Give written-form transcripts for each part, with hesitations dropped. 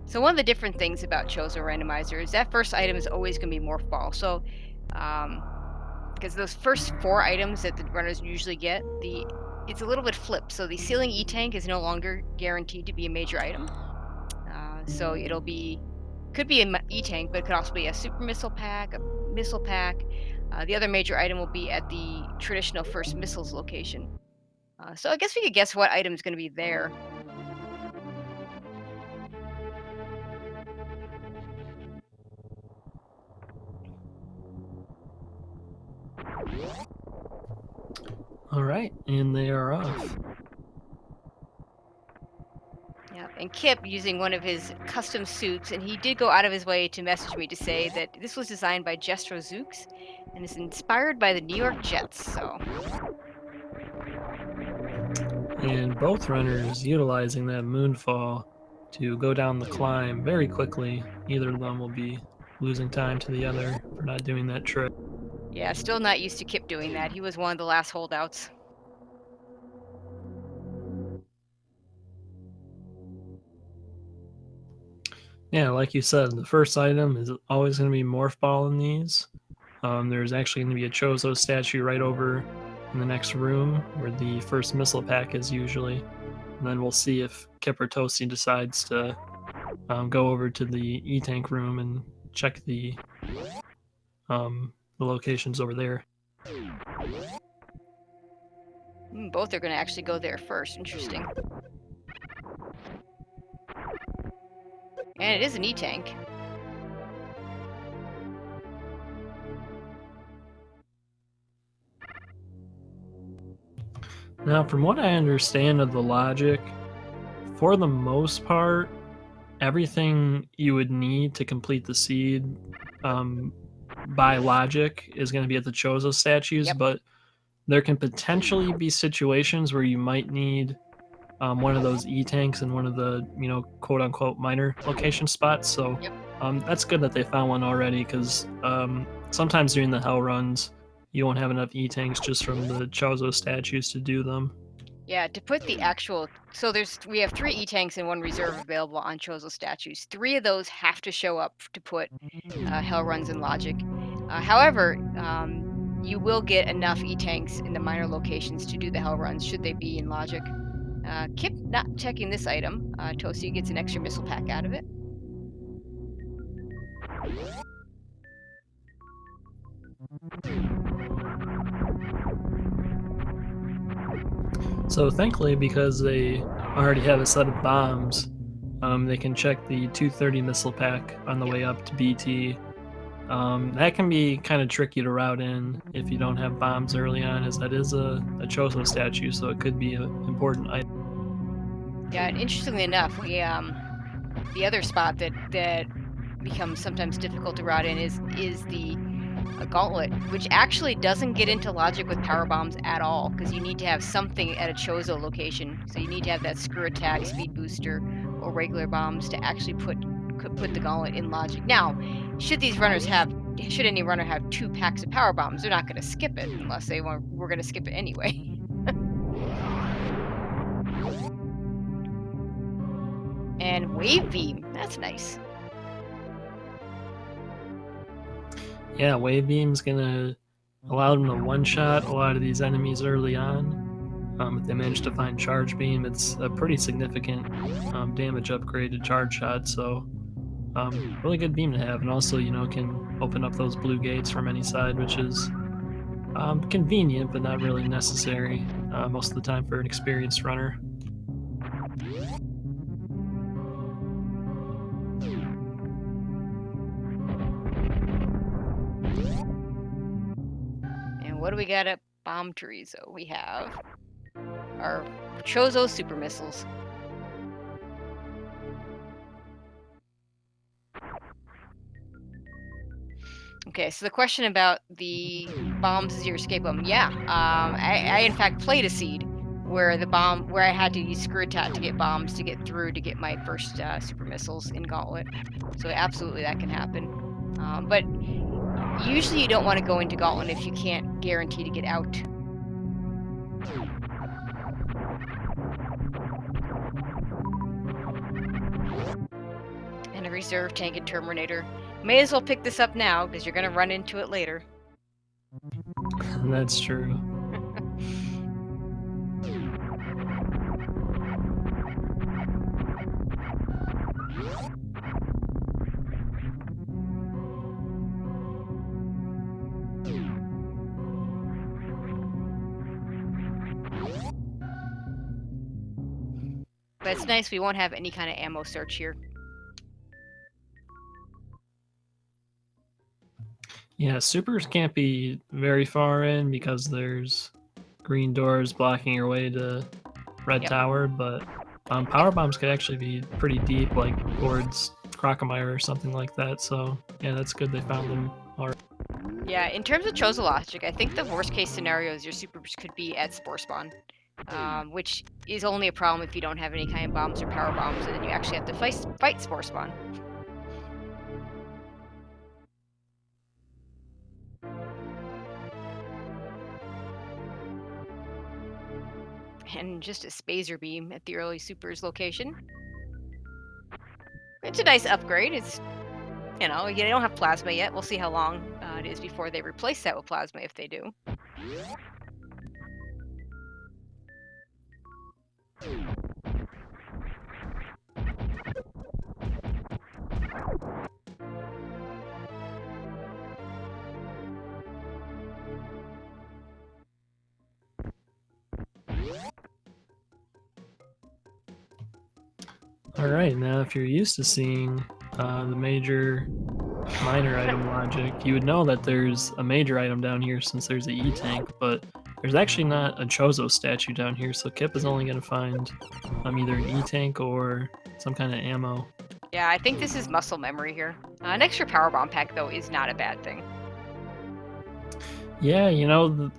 So one of the different things about Chozo Randomizer is that first item is always going to be Morph Ball. So, because those first 4 items that the runners usually get, it's a little bit flipped. So the ceiling E-Tank is no longer guaranteed to be a major item. So could be an E-Tank, but it could also be a Super Missile Pack, a Missile Pack. The other major item will be at the traditional first missiles location. So I guess we could guess what item is going to be there. All right, and they are off. Yeah, and Kipp using one of his custom suits, and he did go out of his way to message me to say that this was designed by Jestro Zooks and is inspired by the New York Jets. So And both runners utilizing that moonfall to go down the climb very quickly. Neither of them will be losing time to the other for not doing that trick. yeah, still not used to Kipp doing that. He was one of the last holdouts. Yeah, like you said, the first item is always going to be Morph Ball in these. There's actually going to be a Chozo statue right over in the next room where the first missile pack is usually. And then we'll see if Kipp or Toasty decides to go over to the E-Tank room and check the locations over there. Both are going to actually go there first. Interesting. And it is an E-Tank. Now, from what I understand of the logic, for the most part, everything you would need to complete the seed by logic is going to be at the Chozo statues, Yep. but there can potentially be situations where you might need one of those E-tanks in one of the, quote unquote minor location spots. So Yep. that's good that they found one already because sometimes during the hell runs, you won't have enough E-tanks just from the Chozo statues to do them. Yeah, to put the actual so we have 3 E-Tanks and 1 reserve available on Chozo statues. 3 of those have to show up to put hell runs in logic. However, you will get enough E-Tanks in the minor locations to do the hell runs should they be in logic. Kipp not checking this item. Toasty gets an extra missile pack out of it. So thankfully, because they already have a set of bombs, they can check the 230 missile pack on the way up to BT. That can be kind of tricky to route in if you don't have bombs early on, as that is a Chozo statue, so it could be an important item. Yeah, and interestingly enough, the other spot that becomes sometimes difficult to route in is the gauntlet, which actually doesn't get into logic with power bombs at all, because you need to have something at a Chozo location. So you need to have that screw attack, speed booster, or regular bombs to actually put the gauntlet in logic. Now, should any runner have 2 packs of power bombs, they're not going to skip it unless we're going to skip it anyway. And wave beam, that's nice. Yeah, wave beam's gonna allow them to one-shot a lot of these enemies early on. If they manage to find charge beam, it's a pretty significant damage upgrade to charge shot. So really good beam to have, and also can open up those blue gates from any side, which is convenient but not really necessary most of the time for an experienced runner. And what do we got at Bomb Chorizo? We have our Chozo super missiles. Okay, so the question about the bombs as you escape them. Yeah, I in fact played a seed where I had to use screw attack to get bombs to get through to get my first super missiles in Gauntlet. So absolutely that can happen. But usually you don't want to go into Gauntlet if you can't guarantee to get out. a reserve tank and Terminator. May as well pick this up now, because you're going to run into it later. That's true. But it's nice we won't have any kind of ammo search here. Yeah, supers can't be very far in because there's green doors blocking your way to red Yep. tower, but power bombs could actually be pretty deep, like towards Ranomizer or something like that. So yeah, that's good they found them already. Yeah, in terms of Chosen logic, I think the worst case scenario is your supers could be at Spore Spawn, which is only a problem if you don't have any kind of bombs or power bombs, and then you actually have to fight Spore Spawn. And just a Spazer Beam at the early supers location. It's a nice upgrade. It's, you know, they don't have plasma yet. We'll see how long it is before they replace that with plasma, if they do. All right, now if you're used to seeing the major minor item logic, you would know that there's a major item down here since there's a E-tank, but there's actually not a Chozo statue down here, so Kipp is only going to find either an E-tank or some kind of ammo. Yeah, I think this is muscle memory here. An extra power bomb pack, though, is not a bad thing. Yeah, you know,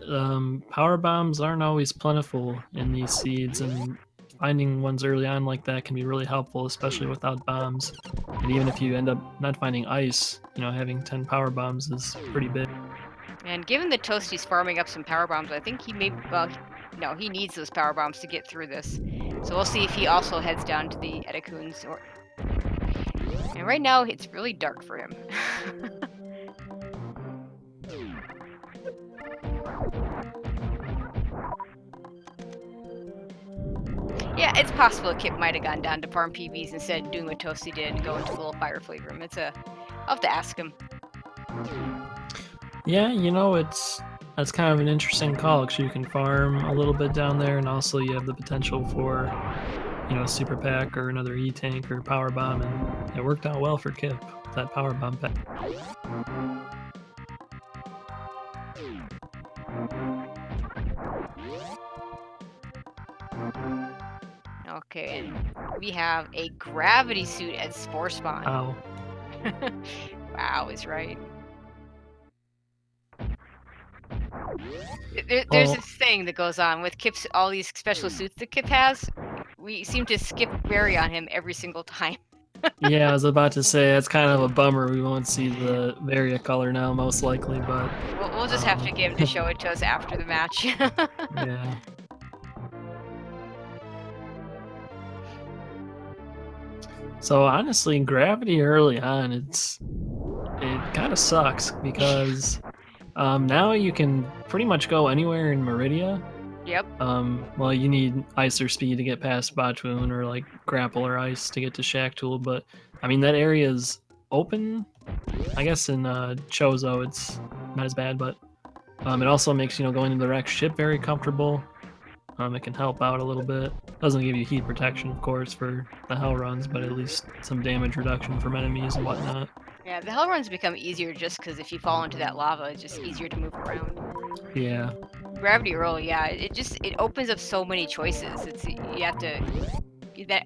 power bombs aren't always plentiful in these seeds, and finding ones early on like that can be really helpful, especially without bombs. And even if you end up not finding ice, you know, having 10 power bombs is pretty big. And given that Toasty's farming up some power bombs, I think he may, well, no, he needs those power bombs to get through this. So we'll see if he also heads down to the Edakuns. And right now, it's really dark for him. Yeah, it's possible Kipp might have gone down to farm PBs instead of doing what Toasty did and go into a little fire flavor room. I'll have to ask him. Yeah, you know, that's kind of an interesting call because you can farm a little bit down there, and also you have the potential for, you know, a super pack or another E-tank or power bomb, and it worked out well for Kipp, that power bomb pack. Okay, and we have a gravity suit at Spore Spawn. Wow. Wow is right. There's this thing that goes on with Kipp's, all these special suits that Kipp has. We seem to skip Barry on him every single time. Yeah, I was about to say it's kind of a bummer we won't see the Varia color now, most likely, but We'll just have to get him to show it to us after the match. yeah. So honestly, gravity early on, it kind of sucks because now you can pretty much go anywhere in Meridia. Yep. Well, you need ice or speed to get past Botwoon or like grapple or ice to get to Shack Tool, but I mean that area is open. I guess in Chozo it's not as bad, but it also makes, you know, going to the wrecked ship very comfortable. It can help out a little bit. Doesn't give you heat protection, of course, for the hell runs, but at least some damage reduction from enemies and whatnot. Yeah, the hell runs become easier just because if you fall into that lava, it's just easier to move around. Yeah. Gravity roll, yeah, it opens up so many choices. You have to,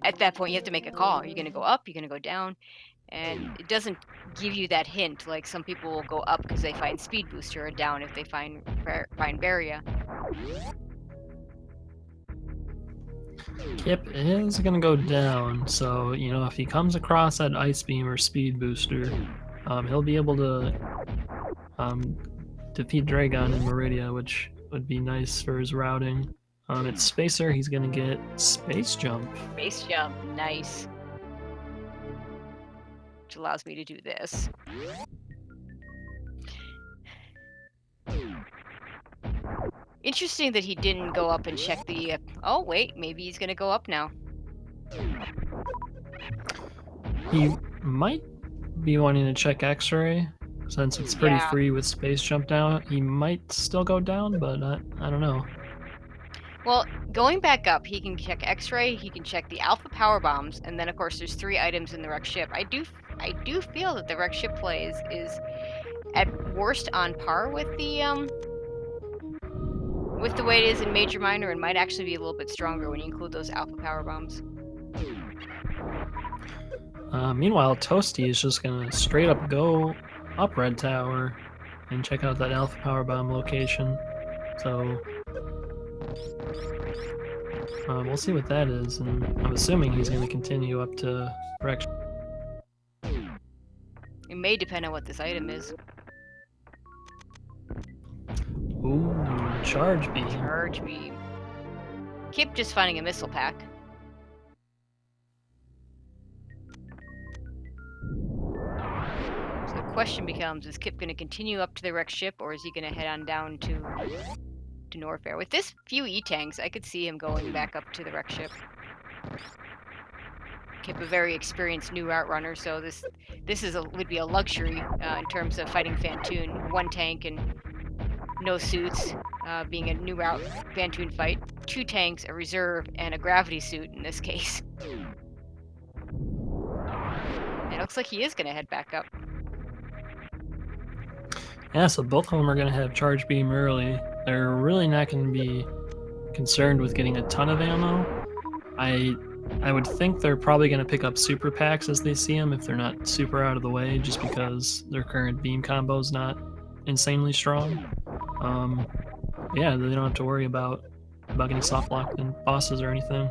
at that point you have to make a call. Are you going to go up? You're going to go down? And it doesn't give you that hint. Like some people will go up because they find speed booster, or down if they find Varia. Kipp is gonna go down, so you know if he comes across that ice beam or speed booster, he'll be able to defeat Dragon in Meridia, which would be nice for his routing. It's Spacer, he's gonna get Space Jump. Space jump, nice. which allows me to do this. Interesting that he didn't go up and check the... oh, wait, maybe he's going to go up now. He might be wanting to check X-ray, since it's pretty Yeah. free with space jump down. He might still go down, but I don't know. Well, going back up, he can check X-ray, he can check the Alpha power bombs, and then of course there's 3 items in the wreck ship. I do feel that the wreck ship plays is at worst on par with the way it is in Major Minor, and might actually be a little bit stronger when you include those Alpha power bombs. Meanwhile, Toasty is just gonna straight up go up Red Tower and check out that Alpha Power Bomb location. So we'll see what that is, and I'm assuming he's gonna continue up to Rex. It may depend on what this item is. Ooh, charge beam. Charge beam. Kipp just finding a missile pack. So the question becomes, is Kipp going to continue up to the wreck ship, or is he going to head on down to Norfair? With this few E-tanks, I could see him going back up to the wreck ship. Kipp, a very experienced new route runner, so this would be a luxury in terms of fighting Phantoon. 1 tank and no suits, being a new route Phantoon fight. 2 tanks, a reserve, and a gravity suit in this case. It looks like he is going to head back up. Yeah, so both of them are going to have charge beam early. They're really not going to be concerned with getting a ton of ammo. I would think they're probably going to pick up super packs as they see them if they're not super out of the way, just because their current beam combo is not insanely strong. Yeah, they don't have to worry about getting soft locked in bosses or anything.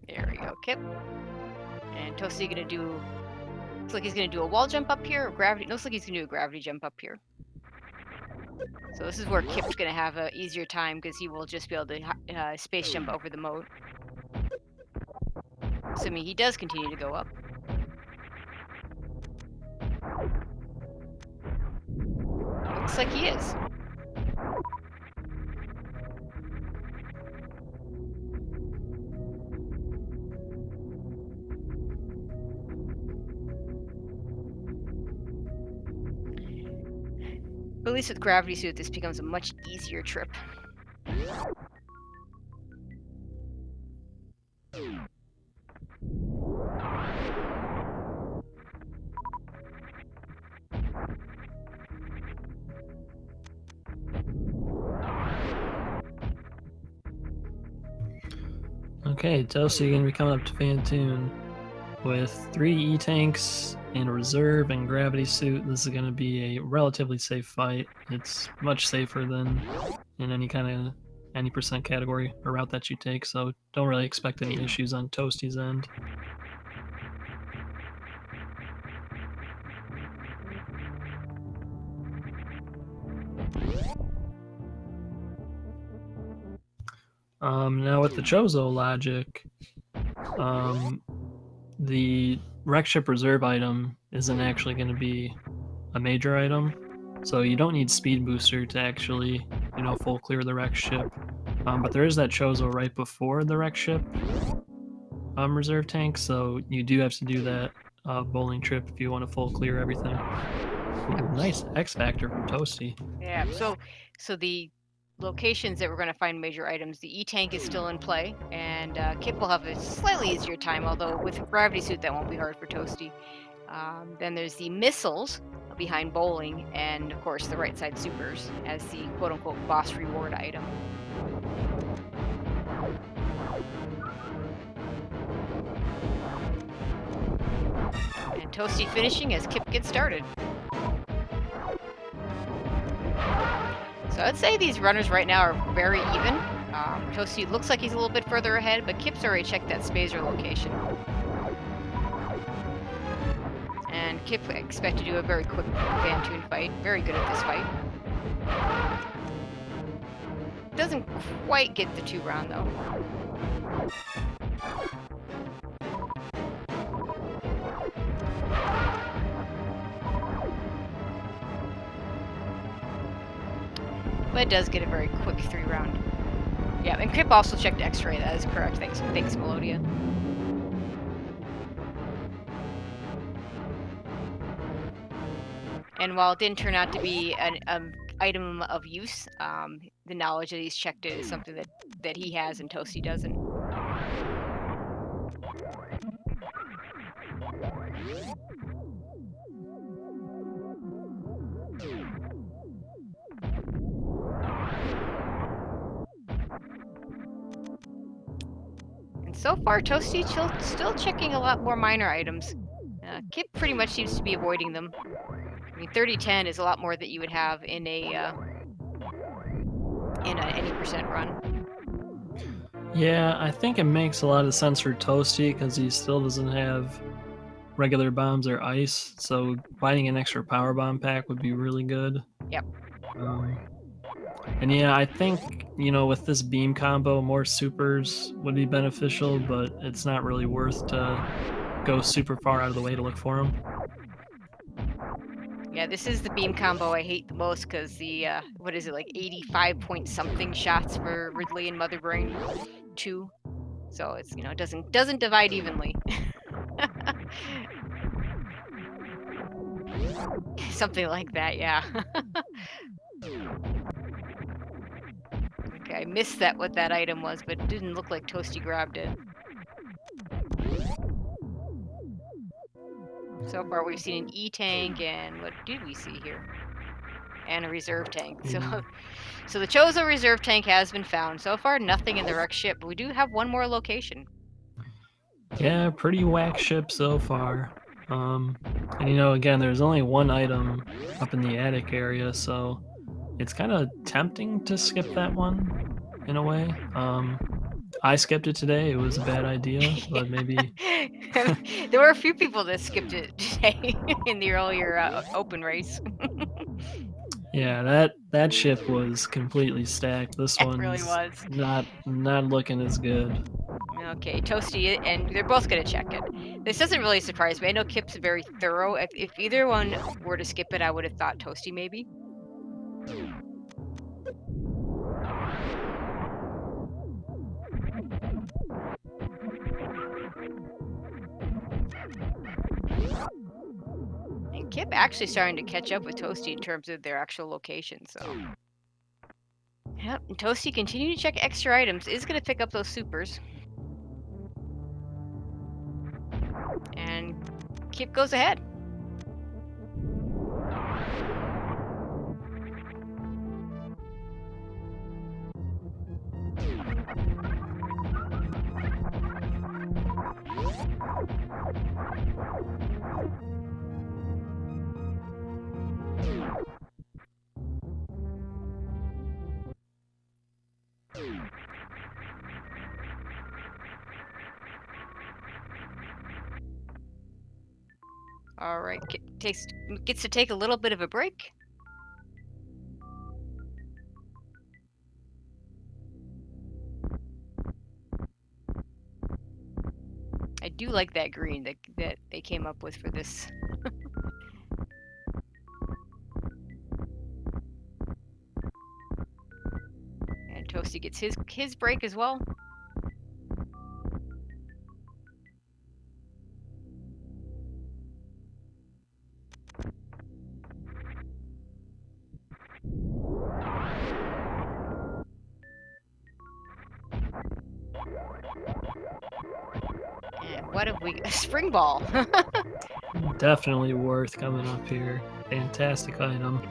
There we go, Kipp. And Toasty gonna do... looks like he's gonna do a wall jump up here, or gravity... looks like he's gonna do a gravity jump up here. So this is where Kipp's gonna have an easier time, because he will just be able to space jump over the moat. Assuming he does continue to go up. Looks like he is. But at least with gravity suit, this becomes a much easier trip. Okay, Toasty gonna be coming up to Phantoon with 3 E-tanks and a reserve and gravity suit. This is gonna be a relatively safe fight. It's much safer than in any kind of any percent category or route that you take, so don't really expect any issues on Toasty's end. Now with the Chozo logic, the wreck ship reserve item isn't actually going to be a major item, so you don't need speed booster to actually, full clear the wreck ship. But there is that Chozo right before the wreck ship reserve tank, so you do have to do that bowling trip if you want to full clear everything. Ooh, nice X Factor from Toasty. Yeah, so the locations that we're going to find major items, the E-tank is still in play, and Kipp will have a slightly easier time, although with gravity suit that won't be hard for Toasty. Then there's the missiles behind bowling, and of course the right side supers as the quote-unquote boss reward item. And Toasty finishing as Kipp gets started. So I'd say these runners right now are very even. Toasty looks like he's a little bit further ahead, but Kipp's already checked that Spazer location. And Kipp expect to do a very quick Van fight. Very good at this fight. Doesn't quite get the 2 round though. But it does get a very quick 3 round. Yeah, and Kipp also checked X-ray. That is correct. Thanks, Melodia. And while it didn't turn out to be an item of use, the knowledge that he's checked it is something that he has and Toasty doesn't. And so far, Toasty still checking a lot more minor items. Kipp pretty much seems to be avoiding them. I mean, 30-10 is a lot more that you would have in a any percent run. Yeah, I think it makes a lot of sense for Toasty because he still doesn't have regular bombs or ice, so finding an extra power bomb pack would be really good. Yep. And yeah, I think, with this beam combo, more supers would be beneficial, but it's not really worth to go super far out of the way to look for them. Yeah, this is the beam combo I hate the most because the, what is it, like 85 point something shots for Ridley and Mother Brain 2. So it's, it doesn't divide evenly. Something like that, yeah. Okay, I missed what that item was, but it didn't look like Toasty grabbed it. So far we've seen an E-tank, and what did we see here? And a reserve tank. So the Chozo reserve tank has been found. So far, nothing in the wreck ship, but we do have one more location. Yeah, pretty whack ship so far. And again, there's only one item up in the attic area, so it's kind of tempting to skip that one in a way. I skipped it today. It was a bad idea, but maybe there were a few people that skipped it today in the earlier open race. Yeah, that ship was completely stacked. This one's really was. not looking as good. Okay, Toasty, and they're both gonna check it. This doesn't really surprise me. I know Kipp's very thorough. If either one were to skip it, I would have thought Toasty maybe. And Kipp actually starting to catch up with Toasty in terms of their actual location, so. Yep, and Toasty continuing to check extra items, is going to pick up those supers. And Kipp goes ahead. All right, gets to take a little bit of a break. I do like that green that they came up with for this. And Toasty gets his break as well. And what have we? A spring ball. Definitely worth coming up here. Fantastic item.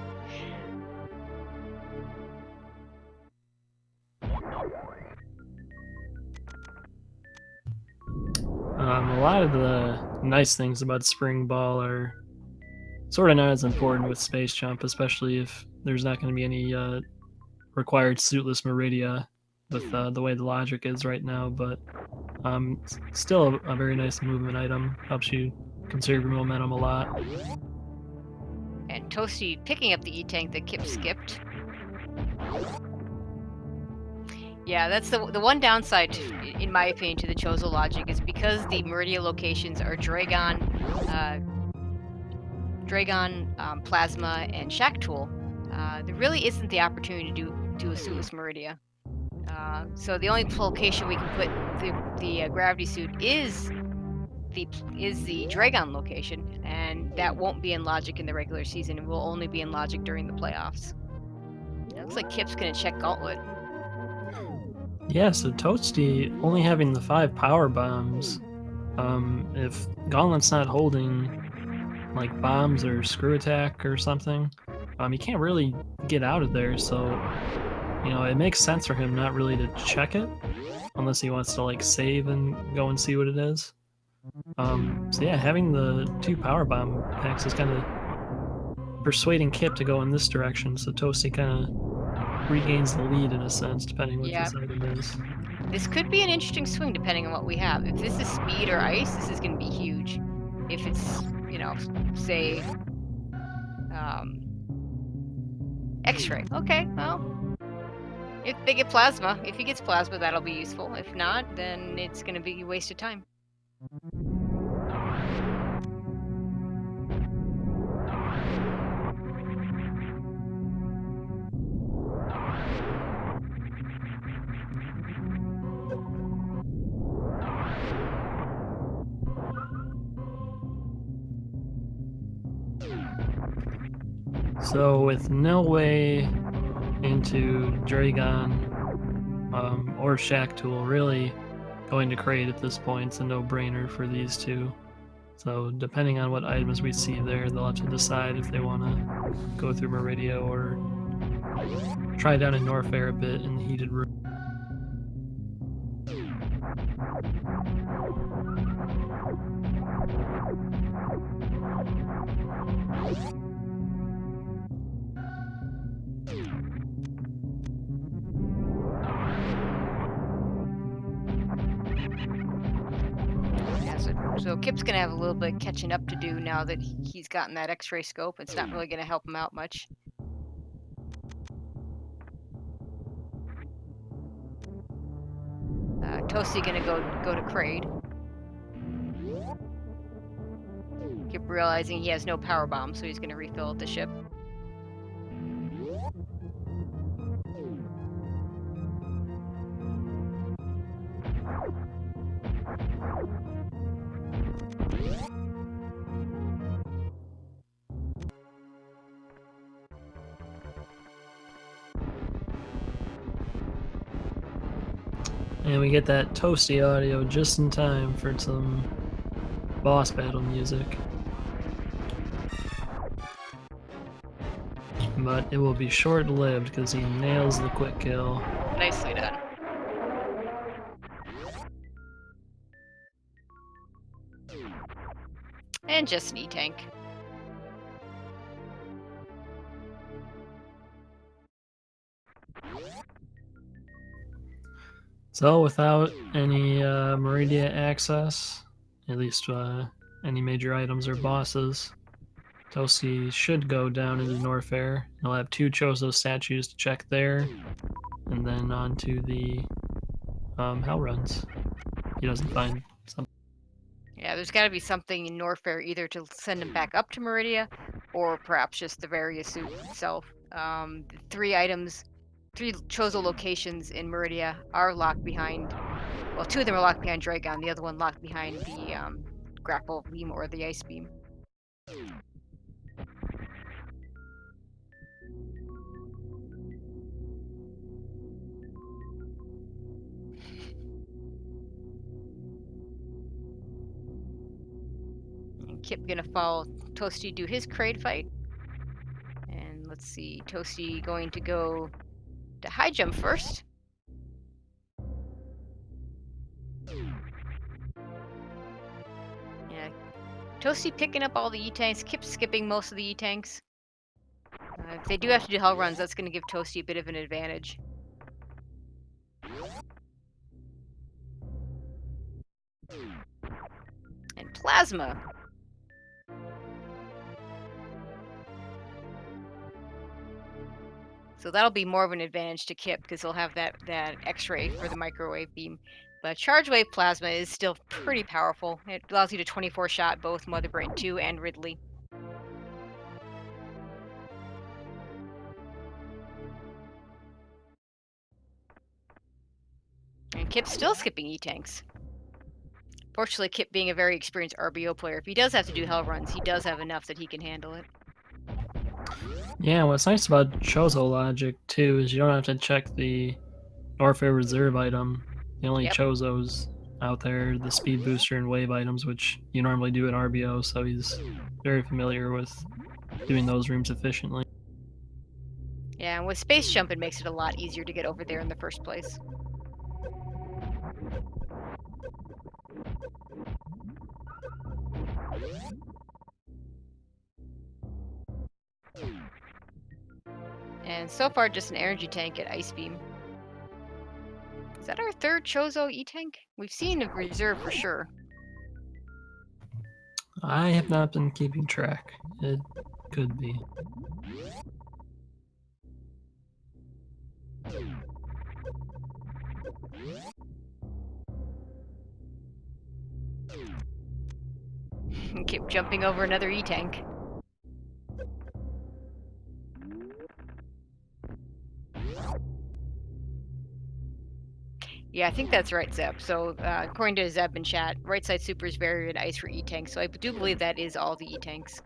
A lot of the nice things about Spring Ball are sort of not as important with Space Jump, especially if there's not going to be any required suitless Meridia with the way the logic is right now, but still a very nice movement item. Helps you conserve your momentum a lot. And Toasty picking up the E-Tank that Kipp skipped. Yeah, that's the one downside, in my opinion, to the Chozo logic is because the Meridia locations are Dragon, Plasma, and Shack Tool. There really isn't the opportunity to do a suitless Meridia. So the only location we can put the gravity suit is the Dragon location, and that won't be in Logic in the regular season. It will only be in Logic during the playoffs. It looks like Kipp's gonna check Gauntlet. Yeah, so Toasty only having the 5 power bombs. If Gauntlet's not holding like bombs or screw attack or something, you can't really get out of there. So it makes sense for him not really to check it unless he wants to like save and go and see what it is. So yeah, having the 2 power bomb packs is kind of persuading Kipp to go in this direction. So Toasty kind of regains the lead in a sense, depending what Yeah, this item is. this could be an interesting swing depending on what we have. If this is speed or ice, this is gonna be huge. If it's, say, X-ray. Okay, well, if they get plasma, if he gets plasma, that'll be useful. If not, then it's gonna be a waste of time. So with no way into Dragon or Shack Tool, really going to Crate at this point is a no-brainer for these two. So depending on what items we see there, they'll have to decide if they want to go through Meridia or try down in Norfair a bit in the heated room. Yeah, so Kipp's gonna have a little bit of catching up to do now that he's gotten that X-ray scope. It's not really gonna help him out much. Toasty gonna go to Kraid. Kipp realizing he has no power bomb, so he's gonna refill at the ship. And we get that Toasty audio just in time for some boss battle music. But it will be short-lived because he nails the quick kill. Nicely done. And just an E-Tank. So without any Meridia access, at least any major items or bosses, Toasty should go down into Norfair. He'll have 2 Chozo statues to check there, and then on to the Hell Runs. He doesn't find something. Yeah, there's gotta be something in Norfair either to send him back up to Meridia, or perhaps just the various suit itself. The 3 Chozo locations in Meridia are locked behind. Well, 2 of them are locked behind Dragon. The other one locked behind the grapple beam or the ice beam. And Kipp gonna follow Toasty do his Kraid fight. And let's see, Toasty going to go to high jump first. Yeah, Toasty picking up all the E-Tanks, Kipp skipping most of the E-Tanks. If they do have to do hell runs, that's going to give Toasty a bit of an advantage. And Plasma. So that'll be more of an advantage to Kipp because he'll have that X-ray for the microwave beam. But charge wave plasma is still pretty powerful. It allows you to 24 shot both Mother Brain 2 and Ridley. And Kipp's still skipping E-tanks. Fortunately, Kipp being a very experienced RBO player, if he does have to do hell runs, he does have enough that he can handle it. Yeah, what's nice about Chozo logic too is you don't have to check the Norfair reserve item. The only Yep. Chozos out there are the speed booster and wave items, which you normally do in RBO, so he's very familiar with doing those rooms efficiently. Yeah, and with space jump, it makes it a lot easier to get over there in the first place. And so far, just an energy tank at Ice Beam. Is that our third Chozo E-tank? We've seen a reserve for sure. I have not been keeping track. It could be. And keep jumping over another E-tank. Yeah, I think that's right, Zeb. So, according to Zeb in chat, right side super is very good ice for E-tanks. So I do believe that is all the E-tanks.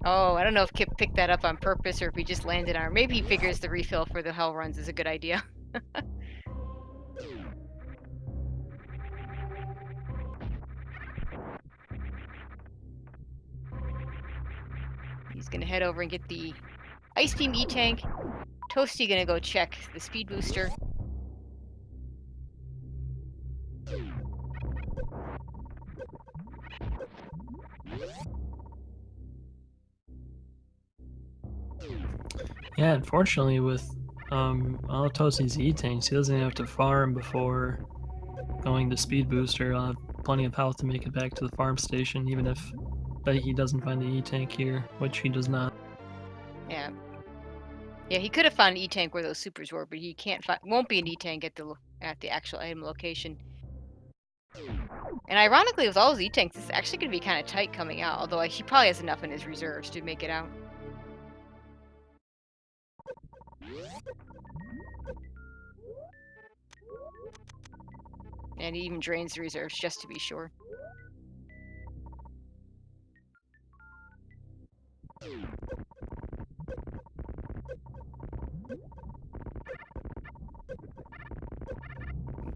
Oh, I don't know if Kip picked that up on purpose or if he just landed on, or maybe he figures the refill for the hell runs is a good idea. He's gonna head over and get the Ice Beam E-tank. Toasty gonna go check the speed booster. Yeah, unfortunately, with all of Toasty's E-tanks, he doesn't have to farm before going to speed booster. I'll have plenty of health to make it back to the farm station, even if he doesn't find the E-tank here, which he does not. Yeah. Yeah, he could have found an E-tank where those supers were, but he can't find. Won't be an E-tank at the actual item location. And ironically, with all those E-tanks, it's actually going to be kind of tight coming out. Although he probably has enough in his reserves to make it out. And he even drains the reserves just to be sure.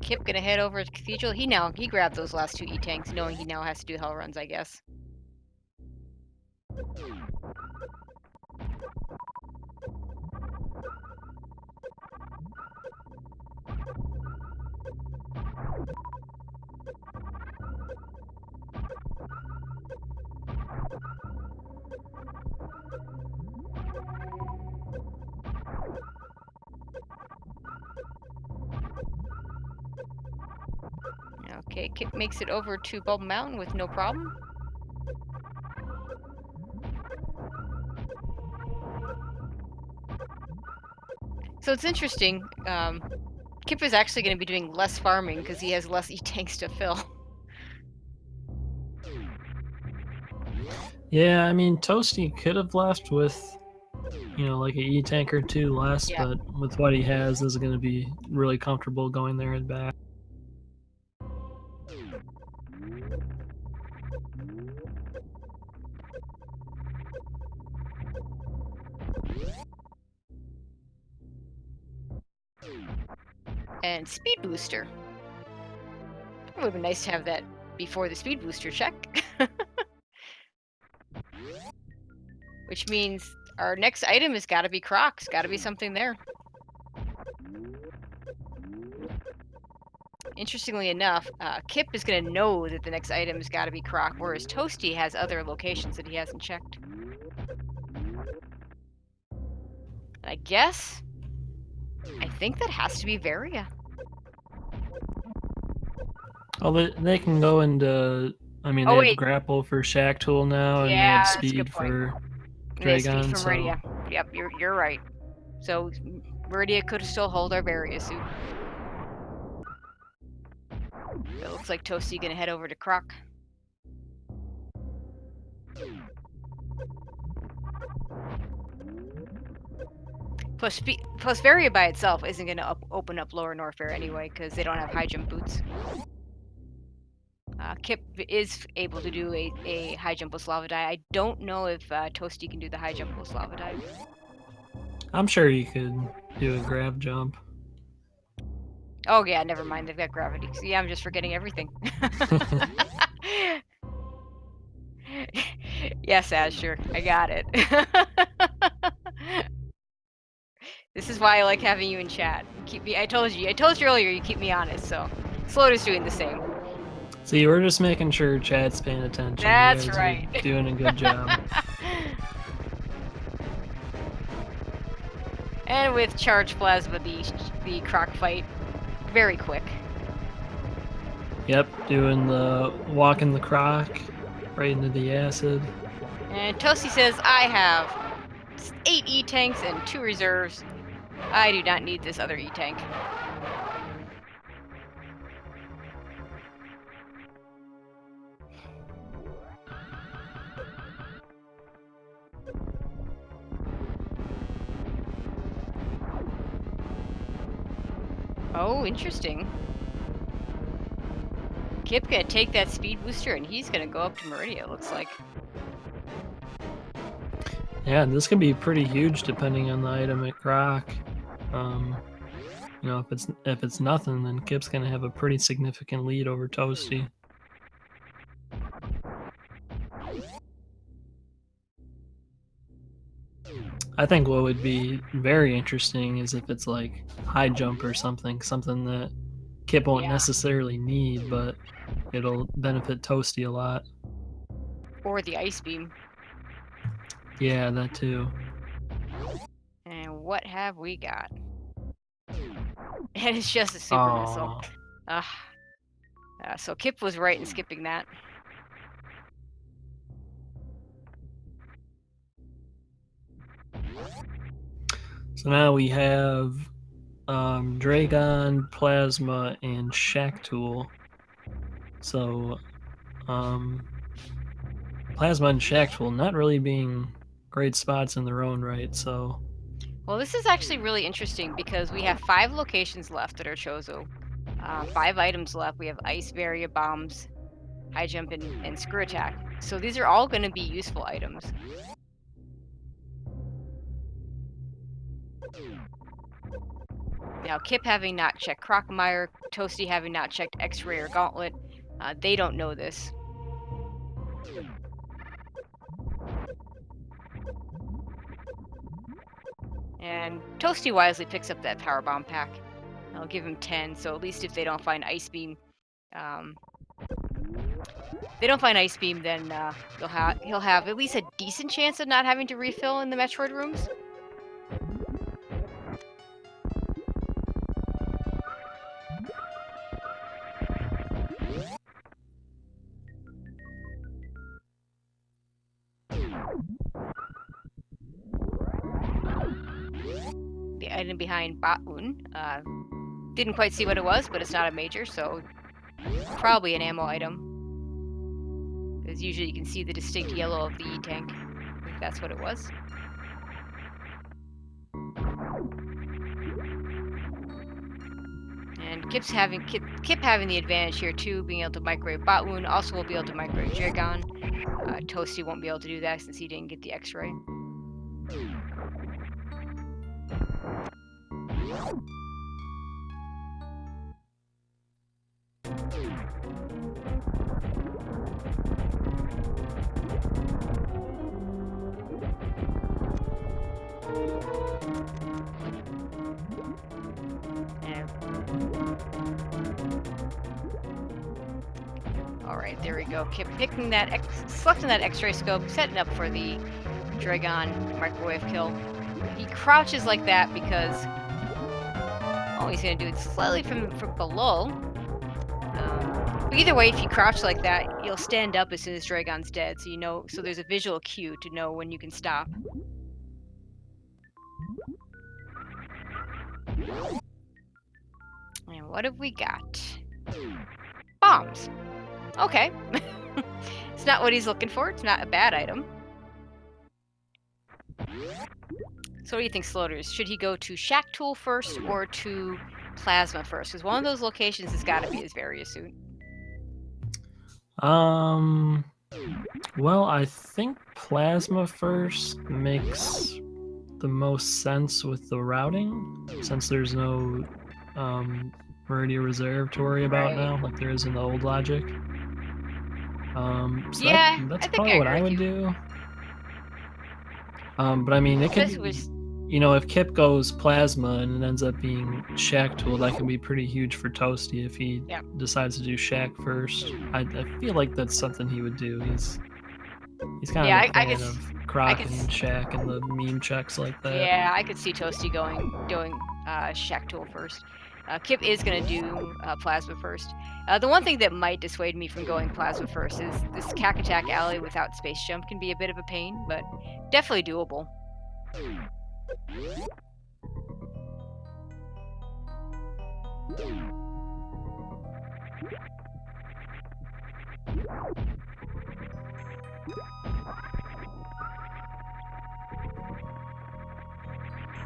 Kipp gonna head over to Cathedral. He grabbed those last two E-tanks, knowing he now has to do hell runs, I guess. Okay, Kipp makes it over to Bubble Mountain with no problem. So it's interesting. Kipp is actually going to be doing less farming because he has less E-tanks to fill. Yeah, I mean, Toasty could have left with, like an E-tank or two less, Yeah. but with what he has, this is going to be really comfortable going there and back. And speed booster. It would have been nice to have that before the speed booster check. Which means our next item has got to be Crocs. Got to be something there. interestingly enough, Kipp is going to know that the next item's got to be Croc, whereas Toasty has other locations that he hasn't checked. I think that has to be Varia. Oh, they can go into. I mean, Oh they have wait, grapple for Shack Tool now, and they yeah, have that's a good speed point. for And they have speed Dragon. from So Meridia. Yep, you're right. So Meridia could still hold our Varia suit. It looks like Toasty gonna head over to Croc. Plus Varia by itself isn't gonna open up lower Norfair anyway, because they don't have high jump boots. Kipp is able to do a high jump with Lava Dive. I don't know if Toasty can do the high jump with Lava Dive. I'm sure you could do a grab jump. Oh yeah, never mind. They've got gravity. See, I'm just forgetting everything. Yes, Azure. I got it. This is why I like having you in chat. You keep me. I told you earlier. You keep me honest. So, Slota's doing the same. See, we're just making sure chat's paying attention. That's you guys right. are doing a good job. And with Charge Plasma, the Croc fight, very quick. Yep, doing the walking the Croc right into the acid. And Toasty says, I have 8 E-tanks and 2 reserves. I do not need this other E-tank. Oh, interesting. Kipp gonna take that speed booster and he's gonna go up to Meridia, it looks like. Yeah, this can be pretty huge depending on the item at Croc. You know, if it's nothing, then Kipp's gonna have a pretty significant lead over Toasty. I think what would be very interesting is if it's like high jump or something that Kipp won't necessarily need, but it'll benefit Toasty a lot. Or the Ice Beam. Yeah, that too. And what have we got? And it's just a super missile. So Kipp was right in skipping that. So now we have Dragon, Plasma, and Shack Tool. So Plasma and Shack Tool not really being great spots in their own right, so... Well, this is actually really interesting because we have 5 locations left that are Chozo. 5 items left. We have Ice, Varia, Bombs, High Jump, and Screw Attack. So these are all going to be useful items. Now, Kipp having not checked Ranomizer, Toasty having not checked X-Ray or Gauntlet, they don't know this. And Toasty wisely picks up that Power Bomb pack. I'll give him 10, so at least if they don't find Ice Beam, then he'll have at least a decent chance of not having to refill in the Metroid rooms. The item behind Batun, didn't quite see what it was, but it's not a major, so probably an ammo item. Because usually you can see the distinct yellow of the E-tank. I think that's what it was. And Kipp having the advantage here too, being able to microwave Batun. Also will be able to microwave Dragon. Toasty won't be able to do that since he didn't get the X-ray. we go. Kipp picking that, selecting that X-ray scope, setting up for the Dragon microwave kill. He crouches like that because he's gonna do it slightly from below. But either way, if you crouch like that, you'll stand up as soon as Dragon's dead. So you know, so there's a visual cue to know when you can stop. And what have we got? Bombs. Okay. It's not what he's looking for. It's not a bad item. So what do you think, Sloters? Should he go to Shack Tool first or to Plasma first? Because one of those locations has got to be his Varia suit. Well, I think Plasma first makes the most sense with the routing, since there's no Meridia Reserve to worry about now, like there is in the old logic. So Yeah, that's I think probably I what I agree would with you. do. But I mean, it could, if Kipp goes Plasma and it ends up being Shack Tool, that can be pretty huge for Toasty if he decides to do Shack first. I feel like that's something he would do. He's kind of a fan of Croc and Shack and the meme checks like that. Yeah, I could see Toasty doing Shack Tool first. Kipp is going to do Plasma first. The one thing that might dissuade me from going Plasma first is this Cack Attack Alley without Space Jump can be a bit of a pain, but definitely doable.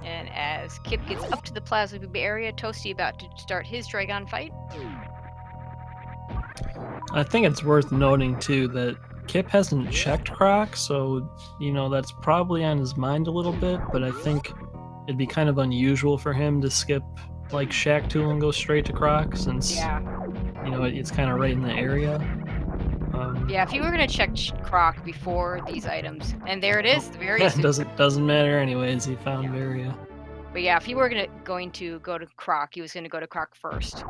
And as Kipp gets up to the Plasma Boob area, Toasty about to start his Dragon fight. I think it's worth noting too that Kipp hasn't checked Croc, so that's probably on his mind a little bit, but I think it'd be kind of unusual for him to skip like Shack Tool and go straight to Croc, since it's kind of right in the area. Yeah, if you were gonna check Croc before these items, and there it is, the Varia suit. doesn't matter anyways. He found Varia. But yeah, if he were going to go to Croc, he was gonna go to Croc first.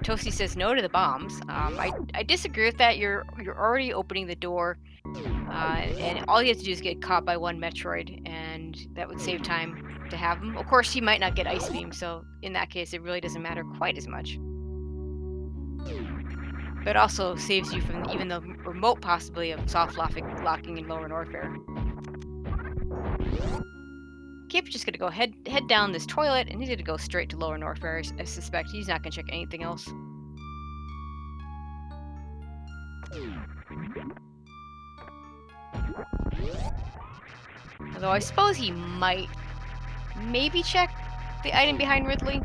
Toasty says no to the bombs. I disagree with that. You're already opening the door, and all you have to do is get caught by one Metroid, and that would save time to have him. Of course, he might not get Ice Beam, so in that case, it really doesn't matter quite as much. But it also saves you from even the remote possibility of soft locking in Lower Norfair. Kipp's just gonna go head down this toilet, and he's gonna go straight to Lower Norfair. I suspect he's not gonna check anything else. Although I suppose he might maybe check the item behind Ridley.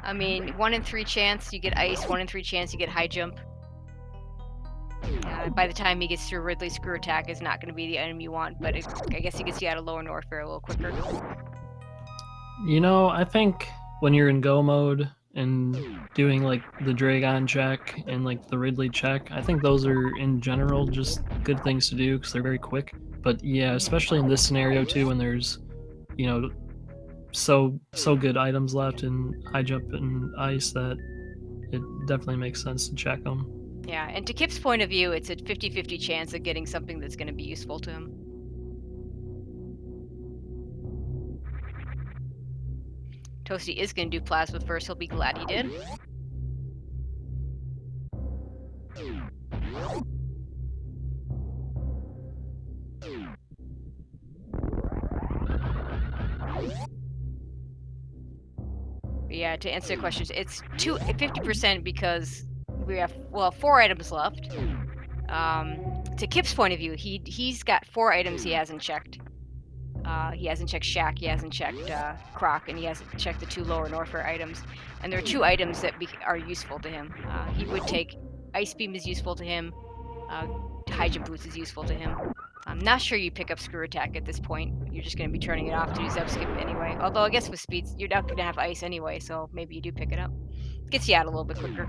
I mean, 1 in 3 chance you get ice, 1 in 3 chance you get high jump. By the time he gets through Ridley's screw attack, is not going to be the item you want, but I guess he gets you out of Lower Norfair a little quicker. I think when you're in go mode and doing like the Dragon check and like the Ridley check, I think those are in general just good things to do because they're very quick. But yeah, especially in this scenario too, when there's so good items left in high jump and ice, that it definitely makes sense to check them. Yeah, and to Kipp's point of view, it's a 50-50 chance of getting something that's going to be useful to him. Toasty is going to do Plasma first. He'll be glad he did. Yeah, to answer the questions, it's 50% because we have 4 items left. To Kipp's point of view, he's got 4 items he hasn't checked. He hasn't checked Shack, he hasn't checked Croc, and he hasn't checked the 2 Lower Norfair items. And there are 2 items that are useful to him. He would take Ice Beam is useful to him. High Jump Boots is useful to him. I'm not sure you pick up Screw Attack at this point. You're just going to be turning it off to do Zep Skip anyway. Although I guess with speeds, you're not going to have ice anyway, so maybe you do pick it up. Gets you out a little bit quicker.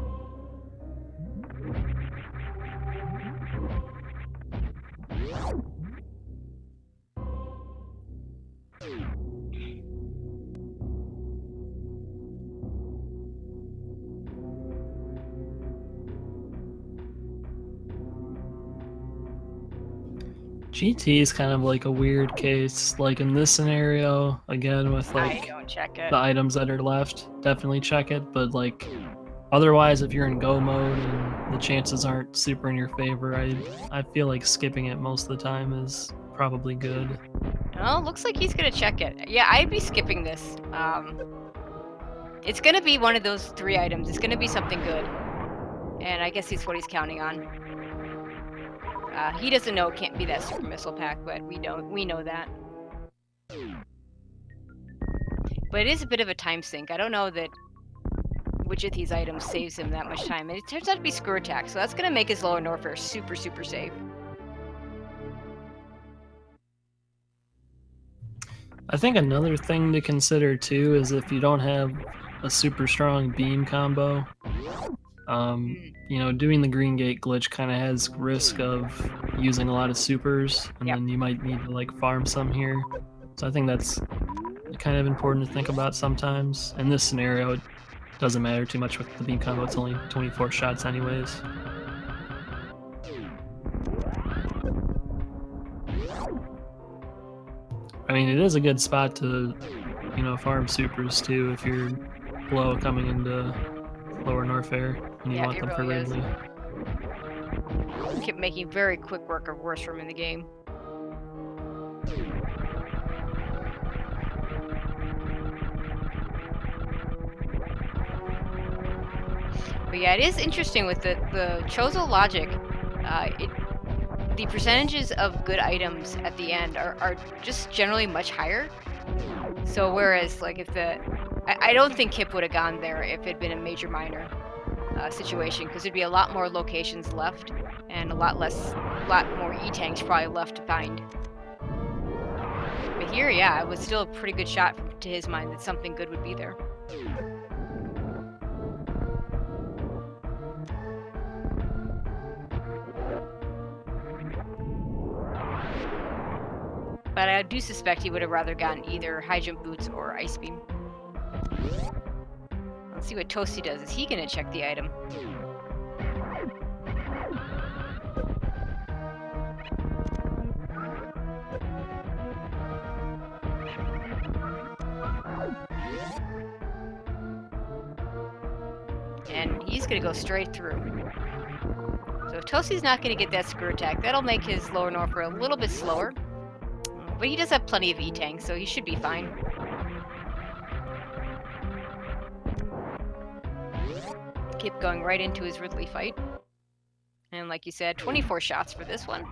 GT is kind of like a weird case. Like in this scenario, again with I like don't check it. the items that are left, definitely check it. But like otherwise, if you're in go mode and the chances aren't super in your favor, I feel like skipping it most of the time is probably good. Oh, looks like he's gonna check it. Yeah, I'd be skipping this. It's gonna be one of those 3 items. It's gonna be something good, and I guess it's what he's counting on. He doesn't know it can't be that super missile pack, but we don't. We know that. But it is a bit of a time sink. I don't know that which of these items saves him that much time. And it turns out to be screw attack, so that's gonna make his lower Norfair super, super safe. I think another thing to consider too is if you don't have a super strong beam combo, you know, doing the green gate glitch kind of has risk of using a lot of supers, and Yep. then you might need to like farm some here. So I think that's kind of important to think about sometimes. In this scenario, it doesn't matter too much with the beam combo. It's only 24 shots anyways. I mean, it is a good spot to, you know, farm supers too if you're low coming into lower Norfair and you Yeah, want it them for really is. Ridley. Kept making very quick work of worst room in the game. But yeah, it is interesting with the Chozo logic. The percentages of good items at the end are just generally much higher. So whereas like if I don't think Kipp would have gone there if it had been a major minor situation, because there'd be a lot more locations left and a lot more E-tanks probably left to find. But here, yeah, it was still a pretty good shot to his mind that something good would be there. But I do suspect he would have rather gotten either high jump boots or ice beam. Let's see what Toasty does. Is he going to check the item? And he's going to go straight through. So Toasty's not going to get that screw attack. That'll make his lower Norfair a little bit slower. But he does have plenty of E-tanks, so he should be fine. Keep going right into his Ridley fight. And like you said, 24 shots for this one.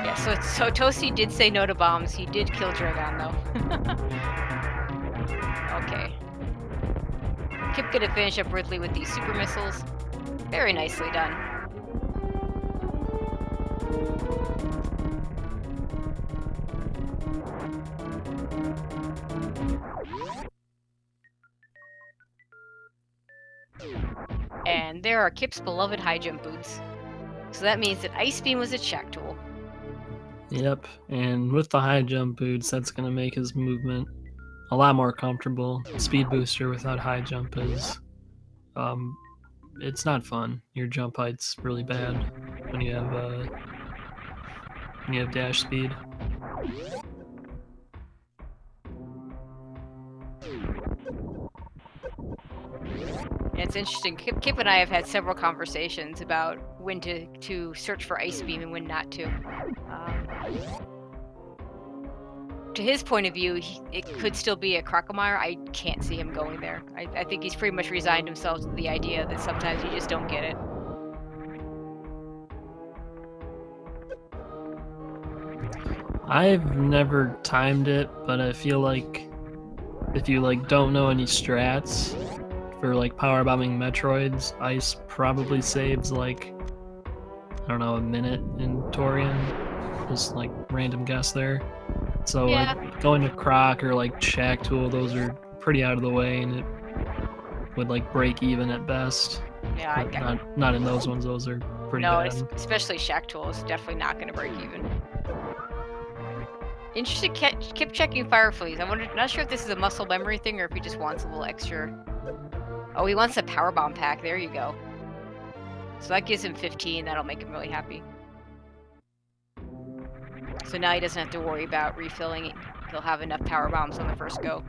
Yeah, so Toasty did say no to bombs. He did kill Dragon though. Okay. Kipp gonna finish up Ridley with these super missiles. Very nicely done. And there are Kipp's beloved high jump boots. So that means that Ice Beam was a check tool. Yep, and with the high jump boots, that's going to make his movement a lot more comfortable. Speed booster without high jump is, it's not fun. Your jump height's really bad when you have dash speed. And it's interesting. Kipp and I have had several conversations about when to search for Ice Beam and when not to. To his point of view, it could still be a Crocomire. I can't see him going there. I think he's pretty much resigned himself to the idea that sometimes you just don't get it. I've never timed it, but I feel like if you like don't know any strats for like power bombing Metroids, ice probably saves like, I don't know, a minute in Torian. Just like random guess there. So Yeah, like going to Croc or like Shack Tool, those are pretty out of the way, and it would like break even at best. yeah, But not in those ones. Those are pretty no, bad. especially Shack Tool is definitely not going to break even. Interesting. Keep checking Fireflies. Not sure if this is a muscle memory thing or if he just wants a little extra. Oh, he wants a power bomb pack. There you go. So that gives him 15. That'll make him really happy. So now he doesn't have to worry about refilling it. He'll have enough power bombs on the first go.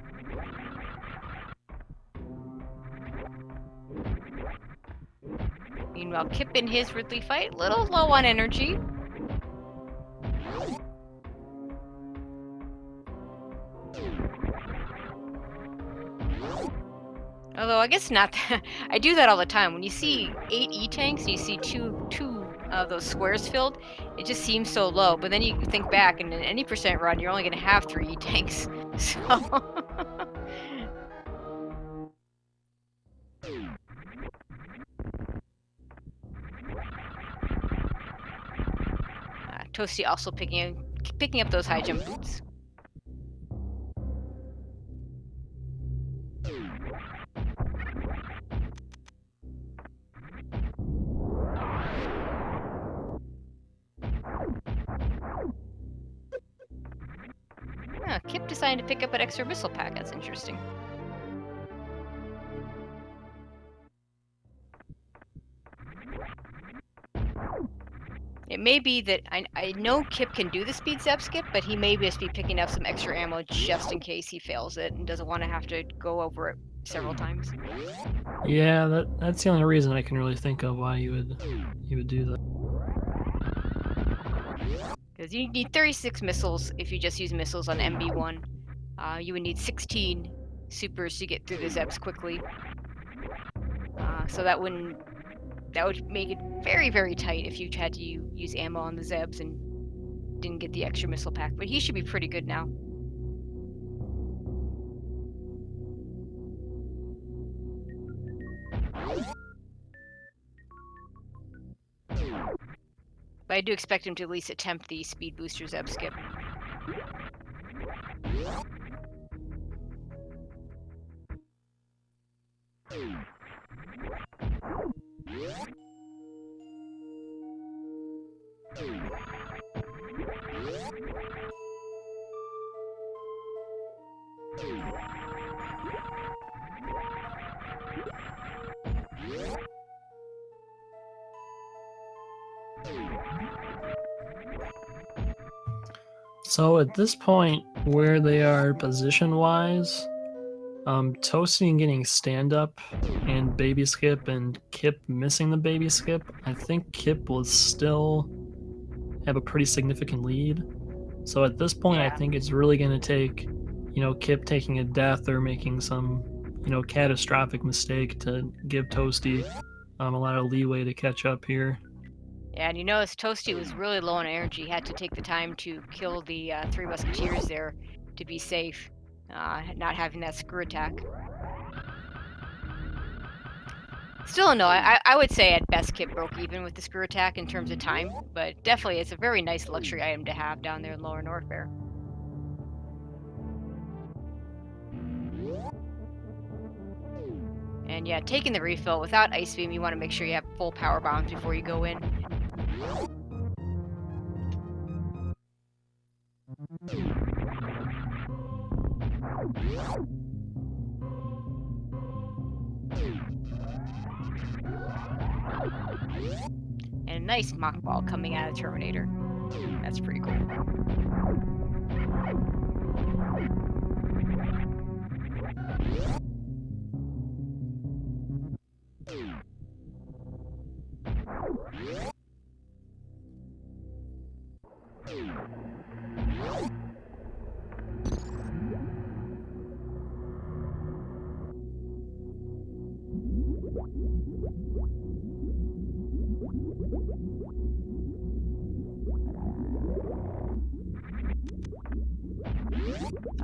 Meanwhile, Kipp in his Ridley fight, little low on energy. Although I guess not. I do that all the time. When you see 8 E-tanks, you see two of those squares filled, it just seems so low. But then you think back, and in any percent run, you're only going to have 3 E-tanks. So Toasty also picking up those high jump boots. Kipp decided to pick up an extra missile pack. That's interesting. It may be that I know Kipp can do the speed zap skip, but he may just be picking up some extra ammo just in case he fails it and doesn't want to have to go over it several times. Yeah, that's the only reason I can really think of why you would do that. Because you need 36 missiles if you just use missiles on MB1. You would need 16 supers to get through the Zebs quickly. So that would make it very, very tight if you had to use ammo on the Zebs and didn't get the extra missile pack. But he should be pretty good now. But I do expect him to at least attempt the speed booster Zeb skip. So at this point, where they are position-wise, Toasty getting stand-up and baby skip and Kipp missing the baby skip, I think Kipp will still have a pretty significant lead. So at this point, I think it's really going to take, Kipp taking a death or making some, catastrophic mistake to give Toasty a lot of leeway to catch up here. Yeah, and you notice Toasty was really low on energy. He had to take the time to kill the 3 musketeers there to be safe, not having that screw attack. Still, no, I would say at best Kipp broke even with the screw attack in terms of time, but definitely it's a very nice luxury item to have down there in Lower Norfair. And yeah, taking the refill without Ice Beam, you want to make sure you have full power bombs before you go in. And a nice mock ball coming out of Terminator. That's pretty cool.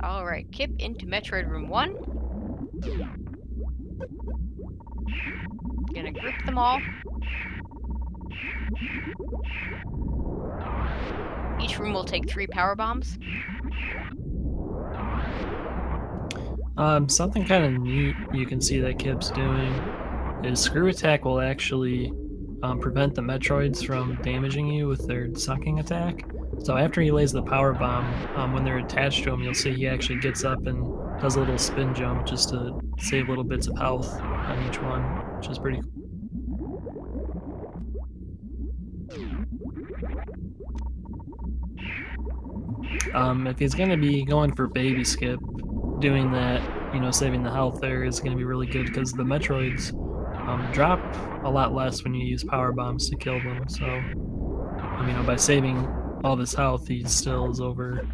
Alright, Kipp into Metroid Room 1. Gonna group them all. Each room will take 3 power bombs. Something kind of neat you can see that Kipp's doing is Screw Attack will actually prevent the Metroids from damaging you with their sucking attack. So after he lays the power bomb, when they're attached to him, you'll see he actually gets up and does a little spin jump just to save little bits of health on each one, which is pretty cool. If he's going to be going for baby skip, doing that, saving the health there is going to be really good because the Metroids drop a lot less when you use power bombs to kill them. So, by saving all this health, he still is over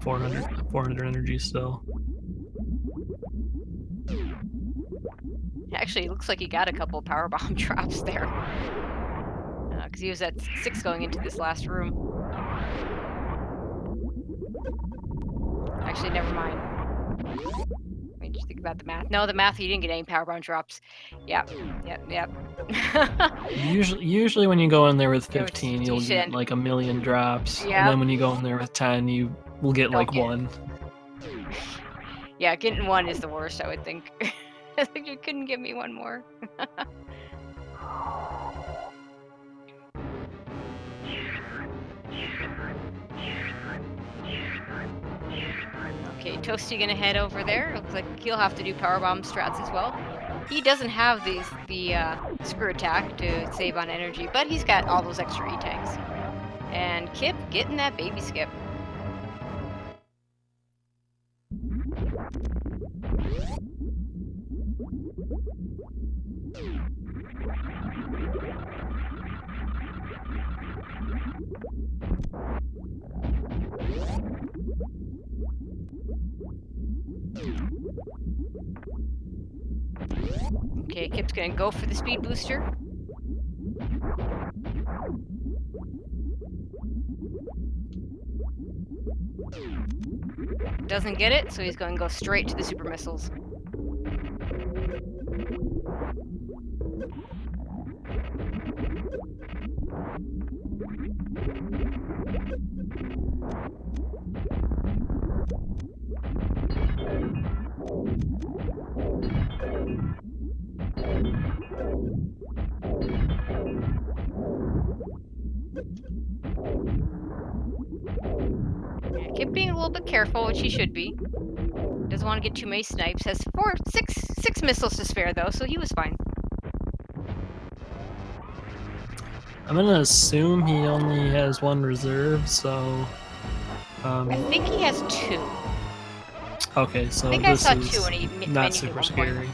400 energy still. Actually, it looks like he got a couple power bomb drops there. Because he was at 6 going into this last room. Actually, never mind. Let me just think about the math. No, the math, he didn't get any power bomb drops. Yep. Usually when you go in there with It was 15, you'll get decent. like a million drops. Yep. And then when you go in there with 10, you will get like Okay. 1. Yeah, getting 1 is the worst, I would think. I think you couldn't give me 1 more. Okay, Toasty gonna head over there. Looks like he'll have to do powerbomb strats as well. He doesn't have the screw attack to save on energy, but he's got all those extra E-tanks. And Kipp getting that baby skip. Okay, Kipp's gonna go for the speed booster. Doesn't get it, so he's going to go straight to the super missiles. Yeah, Kipp being a little bit careful, which he should be. Doesn't want to get too many snipes. Has six missiles to spare though, so he was fine. I'm gonna assume he only has 1 reserve, so. I think he has 2. Okay, so I think I this saw is 2 when he not super scary.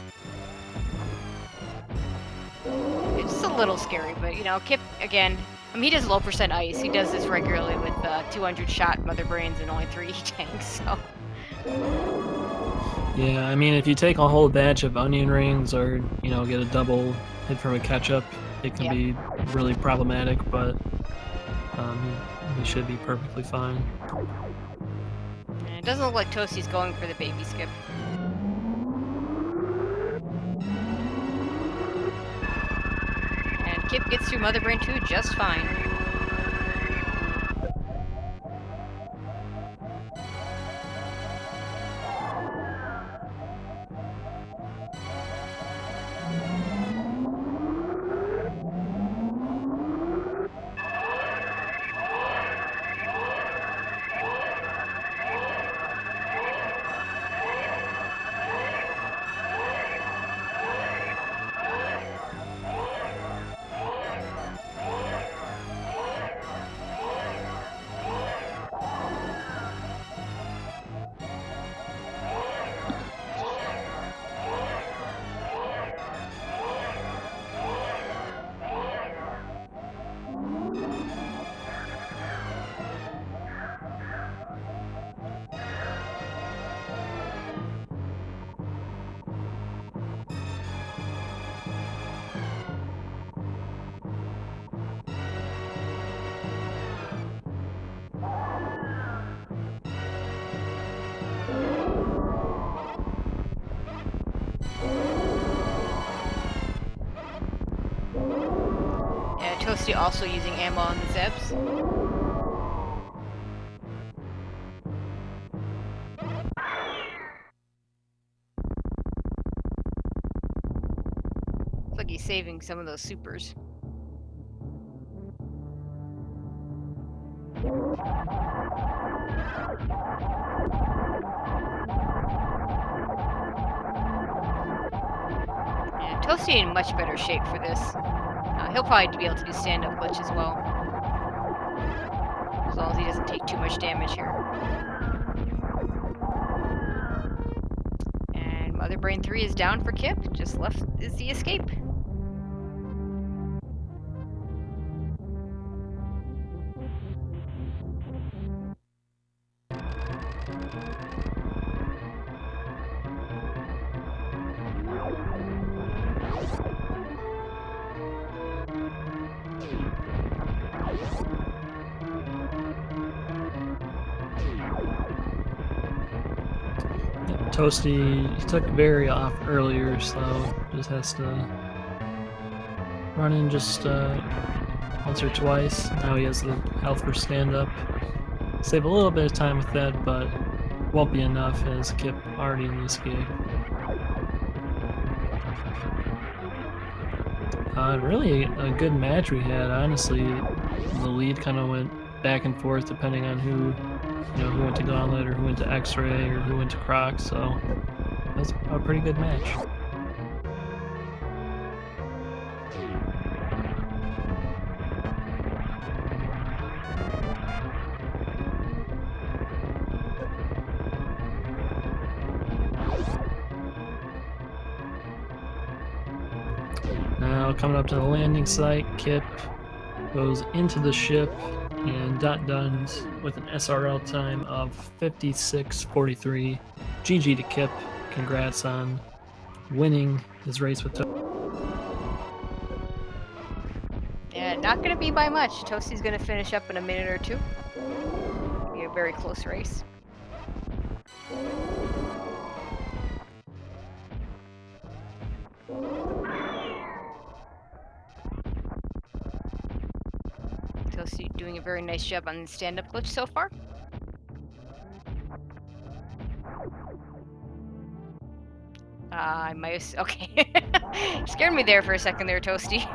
It's a little scary, but Kipp again. He does low percent ice. He does this regularly with 200 shot mother brains and only 3 tanks. So. Yeah, if you take a whole batch of onion rings or get a double hit from a ketchup, it can be really problematic. But he should be perfectly fine. It doesn't look like Toasty's going for the baby skip. And Kipp gets through Mother Brain 2 just fine. Toasty also using ammo on the Zebs. Looks like he's saving some of those supers. And Toasty in much better shape for this. He'll probably be able to do stand-up glitch as well. As long as he doesn't take too much damage here. And Mother Brain 3 is down for Kipp. Just left is the escape. Toasty, he took very off earlier, so just has to run in just once or twice. Now he has the health for stand-up. Save a little bit of time with that, but won't be enough as Kipp already in the escape. Really a good match we had, honestly. The lead kind of went back and forth depending on who went to Gauntlet or who went to X-Ray or who went to Croc, so that's a pretty good match. Now coming up to the landing site, Kipp goes into the ship and Duns with an SRL time of 56:43. GG to Kipp. Congrats on winning his race with Yeah, not going to be by much. Toasty's going to finish up in a minute or two. Be a very close race. Toasty doing a very nice job on the stand-up glitch so far. I might have... Okay. Scared me there for a second there, Toasty.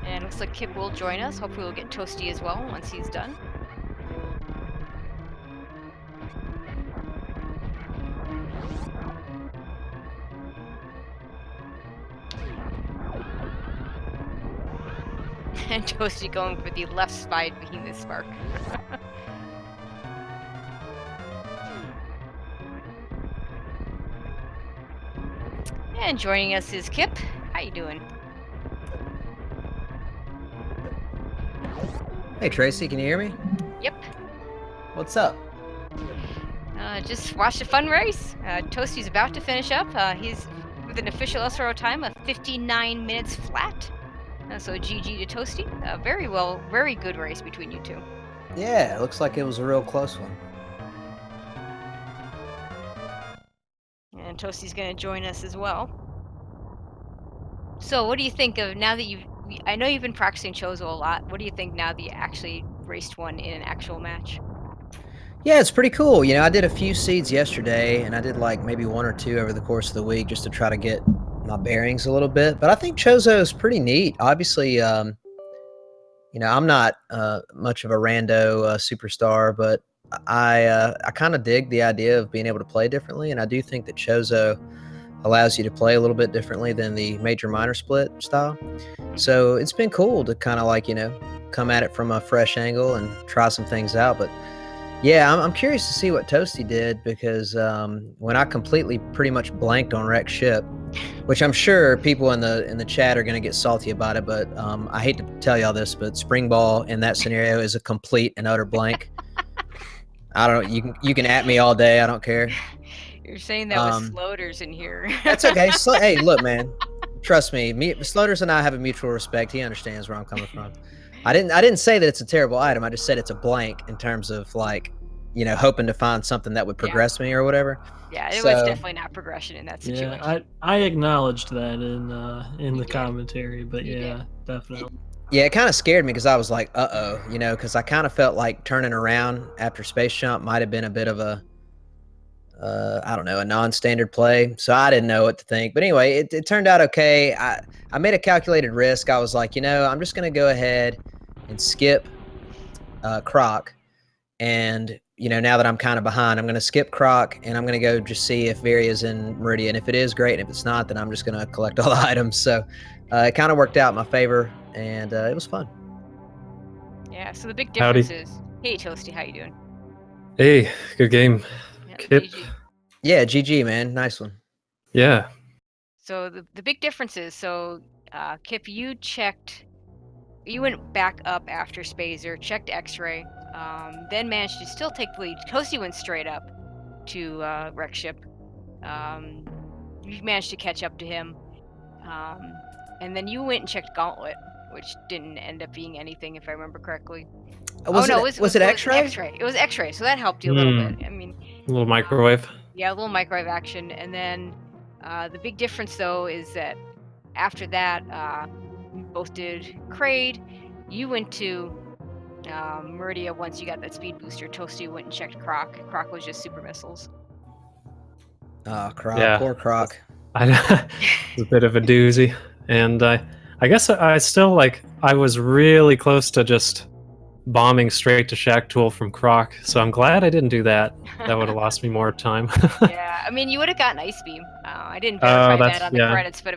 And looks like Kipp will join us. Hopefully we'll get Toasty as well once he's done. And Toasty going for the left side behemoth spark. And joining us is Kipp. How you doing? Hey Tracy, can you hear me? Yep. What's up? Just watched a fun race. Toasty's about to finish up. He's with an official SRO time of 59 minutes flat. So GG to Toasty. Very good race between you two. Yeah, it looks like it was a real close one. And Toasty's going to join us as well. So what do you think of now that I know you've been practicing Chozo a lot. What do you think now that you actually raced one in an actual match? Yeah, it's pretty cool. You know, I did a few seeds yesterday, and I did like maybe one or two over the course of the week just to try to get my bearings a little bit. But I think Chozo is pretty neat. Obviously, you know, I'm not much of a rando superstar, but I kind of dig the idea of being able to play differently, and I do think that Chozo allows you to play a little bit differently than the major minor split style. Mhm. So it's been cool to kind of like, come at it from a fresh angle and try some things out. But yeah, I'm curious to see what Toasty did because when I completely pretty much blanked on Rex Ship, which I'm sure people in the chat are going to get salty about it, but I hate to tell y'all this, but Spring Ball in that scenario is a complete and utter blank. I don't know. You can at me all day. I don't care. You're saying that with Um, Sloters in here. that's okay. Hey, look, man. Trust me. Sloters and I have a mutual respect. He understands where I'm coming from. I didn't say that it's a terrible item. I just said it's a blank in terms of like, hoping to find something that would Yeah. progress me or whatever. Yeah, it was So definitely not progression in that Yeah, situation. I acknowledged that in You the did. commentary, but You did. yeah, definitely. yeah, it kind of scared me because I was like, uh-oh, because I kind of felt like turning around after Space Jump might have been a bit of a I don't know, a non-standard play. So I didn't know what to think. But anyway, it turned out okay. I made a calculated risk. I was like, I'm just going to go ahead and skip Croc. And, now that I'm kind of behind, I'm going to skip Croc and I'm going to go just see if Varia's in Meridia. And if it is, great. And if it's not, then I'm just going to collect all the items. So it kind of worked out in my favor and it was fun. Yeah, so the big Howdy. difference is, hey Toasty, how you doing? Hey, good game. Yeah, Kipp. GG. Yeah, GG, man. Nice one. Yeah. So the big difference is, Kipp, you went back up after Spazer, checked X-ray, then managed to still take the lead. Toasty went straight up to Rex Ship. You managed to catch up to him, and then you went and checked Gauntlet, which didn't end up being anything, if I remember correctly. Was No, it X-ray? X-ray. It was X-ray, so that helped you a little bit. I mean, A little microwave. yeah, a little microwave action, and then the big difference though is that after that, we both did Kraid. You went to Meridia once you got that speed booster. Toasty went and checked Croc. Croc was just super missiles. Oh, Croc. Yeah. Poor Croc. It's a bit of a doozy. And I guess I still I was really close to just bombing straight to Shack Tool from Croc, so I'm glad I didn't do that. That would have lost me more time. Yeah, I mean, you would have gotten Ice Beam. I didn't verify that on the yeah. credits, but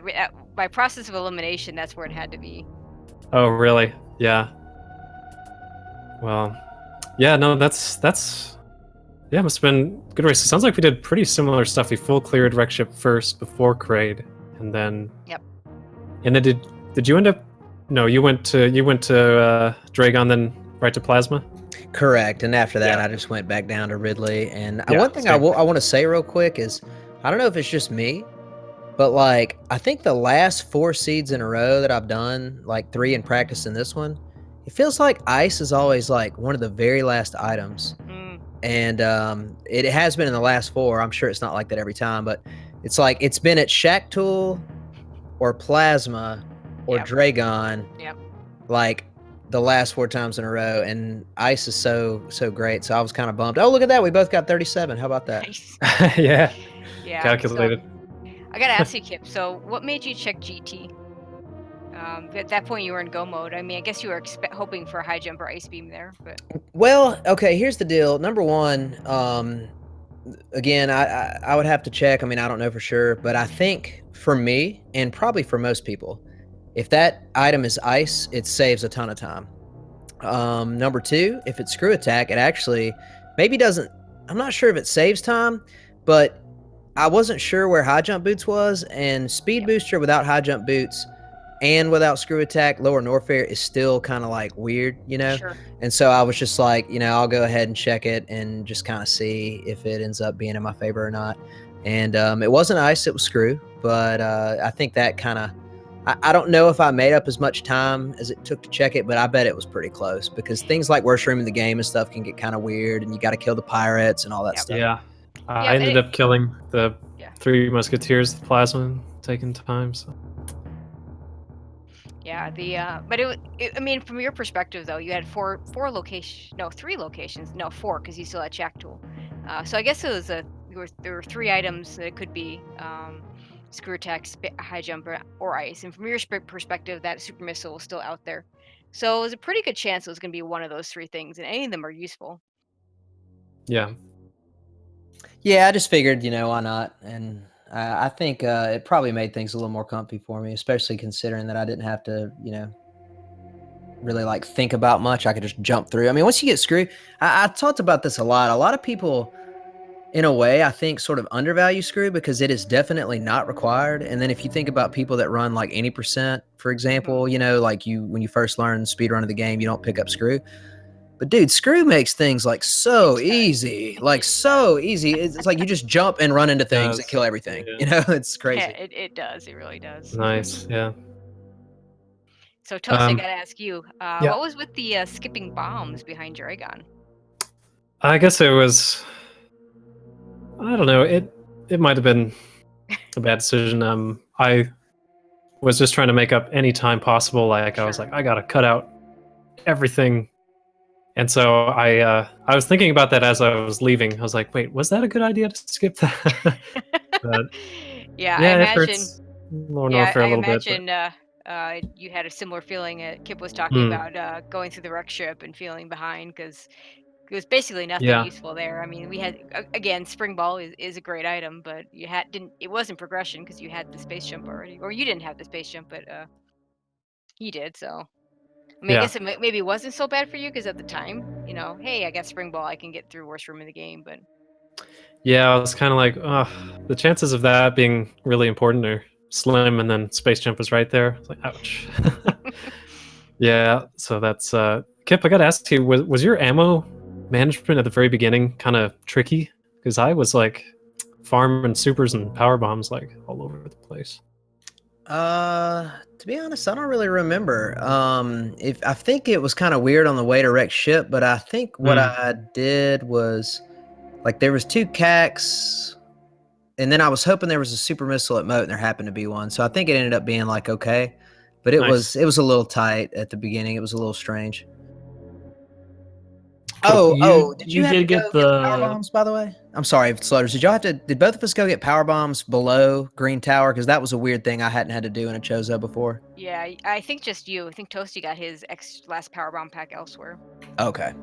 by process of elimination, that's where it had to be. Oh, really? Yeah. Well, yeah, no, that's yeah, must have been a good race. It sounds like we did pretty similar stuff. We full cleared Wreck Ship first before Kraid, and then Yep. And then did you end up? No, you went to Dragon, then right to Plasma. Correct. And after that, Yeah. I just went back down to Ridley. And Yeah, one thing I same. want to say real quick is, I don't know if it's just me, but like I think the last 4 seeds in a row that I've done, like 3 in practice in this one, it feels like ice is always like one of the very last items. And it has been in the last 4. I'm sure it's not like that every time, but it's like it's been at Shack Tool or Plasma or Yep. Dragon. Yep. Like the last 4 times in a row, and ice is so great. So I was kind of bummed. Oh, look at that! We both got 37. How about that? Nice. Yeah. Yeah. Calculated. So, I gotta ask you, Kipp. So, what made you check GT? At that point, you were in go mode. I mean, I guess you were hoping for a high jump or ice beam there, but Well, okay. Here's the deal. Number one, again, I would have to check. I mean, I don't know for sure, but I think for me and probably for most people, if that item is ice, it saves a ton of time. Number 2, if it's screw attack, it actually maybe doesn't. I'm not sure if it saves time, but I wasn't sure where high jump boots was, and speed booster without high jump boots and without screw attack, lower Norfair is still kind of like weird, Sure. And so I was just like, I'll go ahead and check it and just kind of see if it ends up being in my favor or not. And it wasn't ice, it was screw, but I think that kind of. I don't know if I made up as much time as it took to check it, but I bet it was pretty close because things like worst room in the game and stuff can get kind of weird, and you got to kill the pirates and all that stuff. Yeah. I ended up killing the 3 Musketeers with Plasma, taking time. So. Yeah, but I mean, from your perspective though, you had 4 locations, no, 3 locations, no, 4, because you still had Shack Tool. So I guess it was there were 3 items that it could be screw attack, high jump, or ice. And from your perspective, that super missile was still out there. So it was a pretty good chance it was going to be one of those 3 things, and any of them are useful. Yeah. Yeah, I just figured, why not? And I think it probably made things a little more comfy for me, especially considering that I didn't have to, really like think about much. I could just jump through. I mean, once you get screwed, I talked about this a lot. A lot of people, in a way, I think sort of undervalue screw because it is definitely not required. And then if you think about people that run like any percent, for example, like when you first learn speed run of the game, you don't pick up screw. But dude, screw makes things like so It does. easy, like It so easy. It's like you just jump and run into things and Does. kill everything. Yeah. It's Yeah, crazy. it does. It really does. Nice. Yeah. So Toast, I Um, gotta ask you, yeah. what was with the skipping bombs behind Dragon? I guess it was. I don't know. It might have been a bad decision. I was just trying to make up any time possible. Like I was Sure. like, I gotta cut out everything. And so I was thinking about that as I was leaving. I was like, wait, was that a good idea to skip that? But Yeah, I yeah, it imagine. hurts more Yeah, Norfair a I little bit. But imagine you had a similar feeling. Kip was talking hmm, about going through the wreck ship and feeling behind because it was basically nothing yeah, useful there. I mean, we had again, spring ball is a great item, but you had didn't it wasn't progression because you had the space jump already, or you didn't have the space jump, but he did. So I mean, I yeah, guess maybe it wasn't so bad for you because at the time, hey, I got spring ball, I can get through worst room in the game, but yeah. I was kind of like, the chances of that being really important are slim. And then Space Jump was right there. I was like, ouch. Yeah. So that's Kip. I got to ask you, was your ammo management at the very beginning kind of tricky? Because I was like farming supers and power bombs like all over the place. To be honest, I don't really remember. If I think it was kind of weird on the way to wreck ship, but I think what Hmm. I did was like there was 2 cacks, and then I was hoping there was a super missile at moat, and there happened to be one. So I think it ended up being like okay, but it Nice. was a little tight at the beginning. It was a little strange. Kipp, Oh, did you you have to did go get get the power the bombs, by the way? I'm sorry, Slutters. Did both of us go get power bombs below Green Tower? Because that was a weird thing I hadn't had to do in a Chozo before. yeah, I think just you. I think Toasty got his last power bomb pack elsewhere. Okay.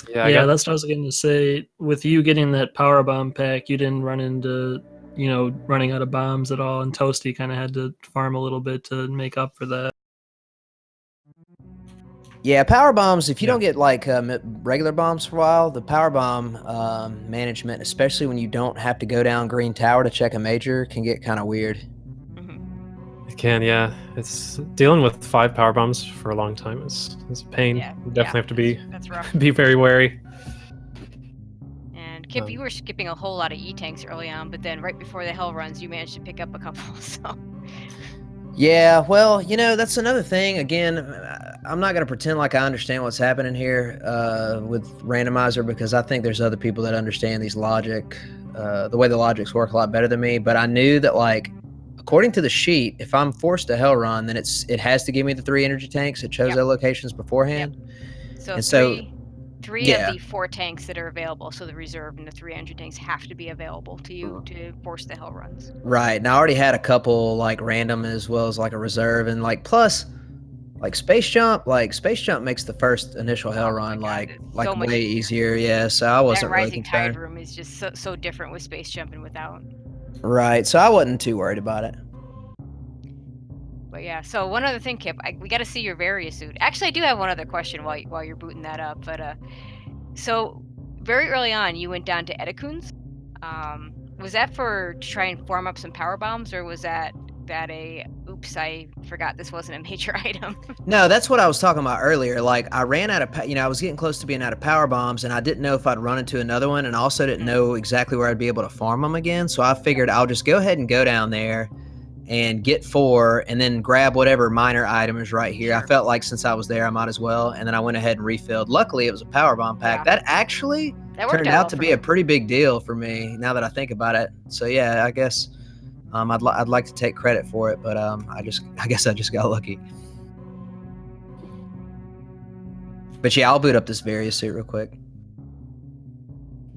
Yeah, I Yeah, got. that's what I was going to say. With you getting that power bomb pack, you didn't run into, running out of bombs at all, and Toasty kind of had to farm a little bit to make up for that. Yeah, power bombs. If you Yeah. don't get like regular bombs for a while, the power bomb management, especially when you don't have to go down Green Tower to check a major, can get kind of weird. It can, yeah. It's dealing with 5 power bombs for a long time is a pain. Yeah, You definitely have to be that's rough. be very wary. And Kip, you were skipping a whole lot of E-tanks early on, but then right before the hell runs, you managed to pick up a couple. So Yeah, well, that's another thing. Again, I'm not going to pretend like I understand what's happening here with Randomizer because I think there's other people that understand these the way the logics work a lot better than me. But I knew that, like, according to the sheet, if I'm forced to hell run, then it has to give me the 3 energy tanks at Chozo locations beforehand. so And so, three of yeah, the 4 tanks that are available, so the reserve and the 3 engine tanks have to be available to you to force the hell runs. right. And I already had a couple like random as well as like a reserve, and like plus. Like Space Jump makes the first initial hell Oh my run God, like it's so much way easier. easier. Yeah, so I That wasn't really rising tide concerned. room is just so different with space jumping without. Right, so I wasn't too worried about it. But yeah, so one other thing, Kip, we got to see your Varia suit. Actually, I do have one other question while you're booting that up. But so very early on, you went down to Edekun's. Was that to try and farm up some power bombs, or was that oops, I forgot this wasn't a major item? No, that's what I was talking about earlier. Like I ran out of, I was getting close to being out of power bombs, and I didn't know if I'd run into another one, and I also didn't know exactly where I'd be able to farm them again. So I figured I'll just go ahead and go down there and get 4 and then grab whatever minor item is right here. I Sure. felt like since I was there, I might as well. And then I went ahead and refilled. Luckily, it was a power bomb pack. Yeah. That actually That worked turned out out well to for be me. a pretty big deal for me now that I think about it. So yeah, I guess I'd like to take credit for it, but I guess I just got lucky. But yeah, I'll boot up this Varia suit real quick.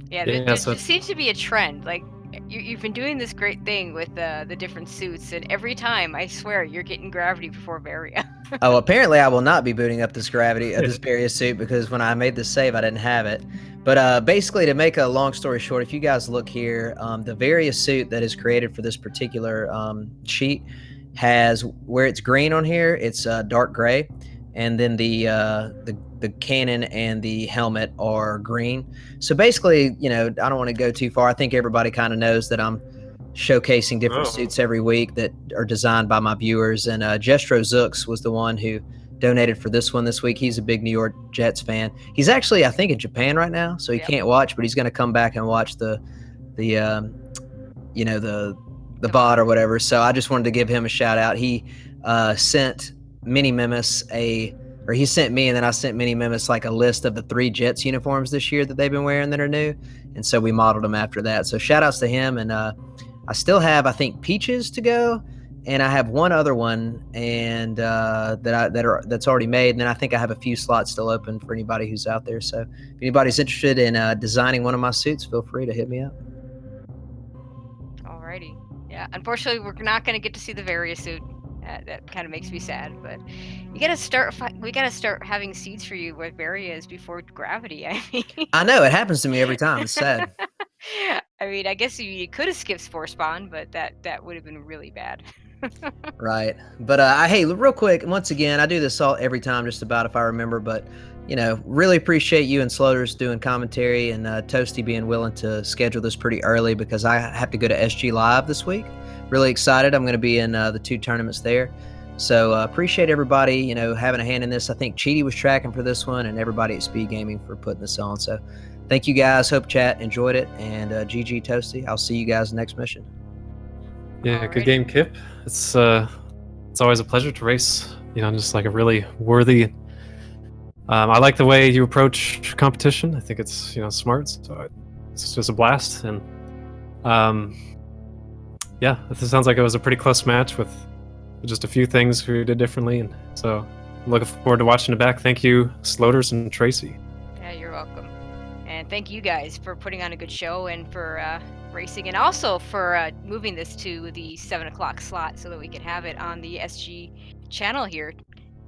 Yeah, Yeah, there so just seems to be a trend. Like You've been doing this great thing with the different suits, and every time I swear you're getting gravity before Varia. Oh, apparently I will not be booting up this this Barrier suit because when I made this save, I didn't have it. But basically, to make a long story short, if you guys look here, the Varia suit that is created for this particular sheet has where it's green on here, it's dark gray, and then the cannon and the helmet are green. So basically, I don't want to go too far. I think everybody kind of knows that I'm showcasing different suits every week that are designed by my viewers. And Jestro Zooks was the one who donated for this one this week. He's a big New York Jets fan. He's actually, I think, in Japan right now, so he can't watch, but he's going to come back and watch the bot or whatever. So I just wanted to give him a shout out. He sent Mini Mimus he sent me, and then I sent Mini Mimus like a list of the 3 Jets uniforms this year that they've been wearing that are new, and so we modeled them after that. So shout outs to him. And I still have, I think, Peaches to go, and I have one other one, and that's already made. And then I think I have a few slots still open for anybody who's out there. So if anybody's interested in designing one of my suits, feel free to hit me up. Alrighty. Yeah. Unfortunately, we're not going to get to see the Varia suit. That kind of makes me sad, but you gotta start. We gotta start having seeds for you with Varias before Gravity. I mean, I know it happens to me every time. It's sad. I mean, I guess you could have skipped Spore Spawn, but that would have been really bad. Right. But hey, real quick, once again, I do this every time, just about, if I remember. But really appreciate you and Sloters doing commentary, and Toasty being willing to schedule this pretty early because I have to go to SG Live this week. Really excited. I'm going to be in the 2 tournaments there. So appreciate everybody, having a hand in this. I think Cheaty was tracking for this one, and everybody at Speed Gaming for putting this on. So thank you guys. Hope chat enjoyed it. And GG Toasty. I'll see you guys next mission. Yeah, good game, Kipp. It's always a pleasure to race. Just like a really worthy. I like the way you approach competition. I think it's smart. So it's just a blast. And yeah, this sounds like it was a pretty close match with just a few things we did differently. And so I'm looking forward to watching it back. Thank you, Sloters and Tracy. Yeah, you're welcome. And thank you guys for putting on a good show and for racing, and also for moving this to the 7 o'clock slot so that we can have it on the SG channel here.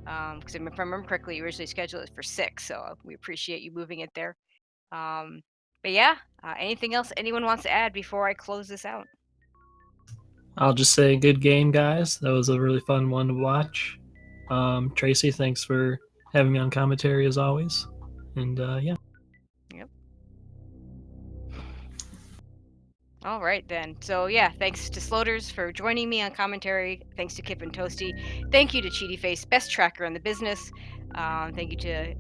Because if I remember correctly, you originally scheduled it for 6, so we appreciate you moving it there. But yeah, anything else anyone wants to add before I close this out? I'll just say good game, guys. That was a really fun one to watch. Tracy, thanks for having me on commentary as always. And yeah. Yep. All right then. So yeah, thanks to Sloters for joining me on commentary. Thanks to Kipp and Toasty. Thank you to Cheaty Face, best tracker in the business. Thank you to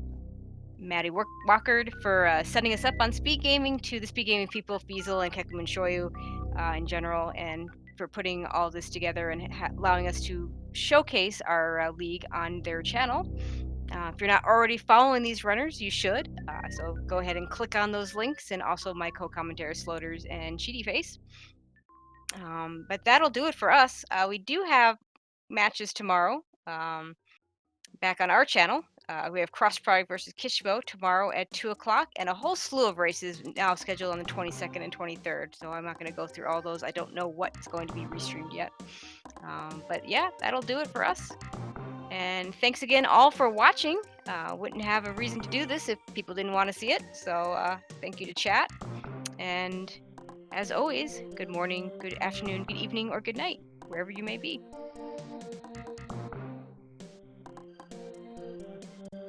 Maddie Walkard for setting us up on Speed Gaming, to the Speed Gaming people, Fiesel and Kekum and Shoyu in general, and for putting all this together and allowing us to showcase our league on their channel. If you're not already following these runners, you should. So go ahead and click on those links, and also my co-commentator Sloters and Cheaty Face. But that'll do it for us. We do have matches tomorrow back on our channel. We have Cross Product versus Kishimo tomorrow at 2 o'clock, and a whole slew of races now scheduled on the 22nd and 23rd. So I'm not going to go through all those. I don't know what's going to be restreamed yet. But yeah, that'll do it for us. And thanks again all for watching. Wouldn't have a reason to do this if people didn't want to see it. So thank you to chat. And as always, good morning, good afternoon, good evening, or good night, wherever you may be.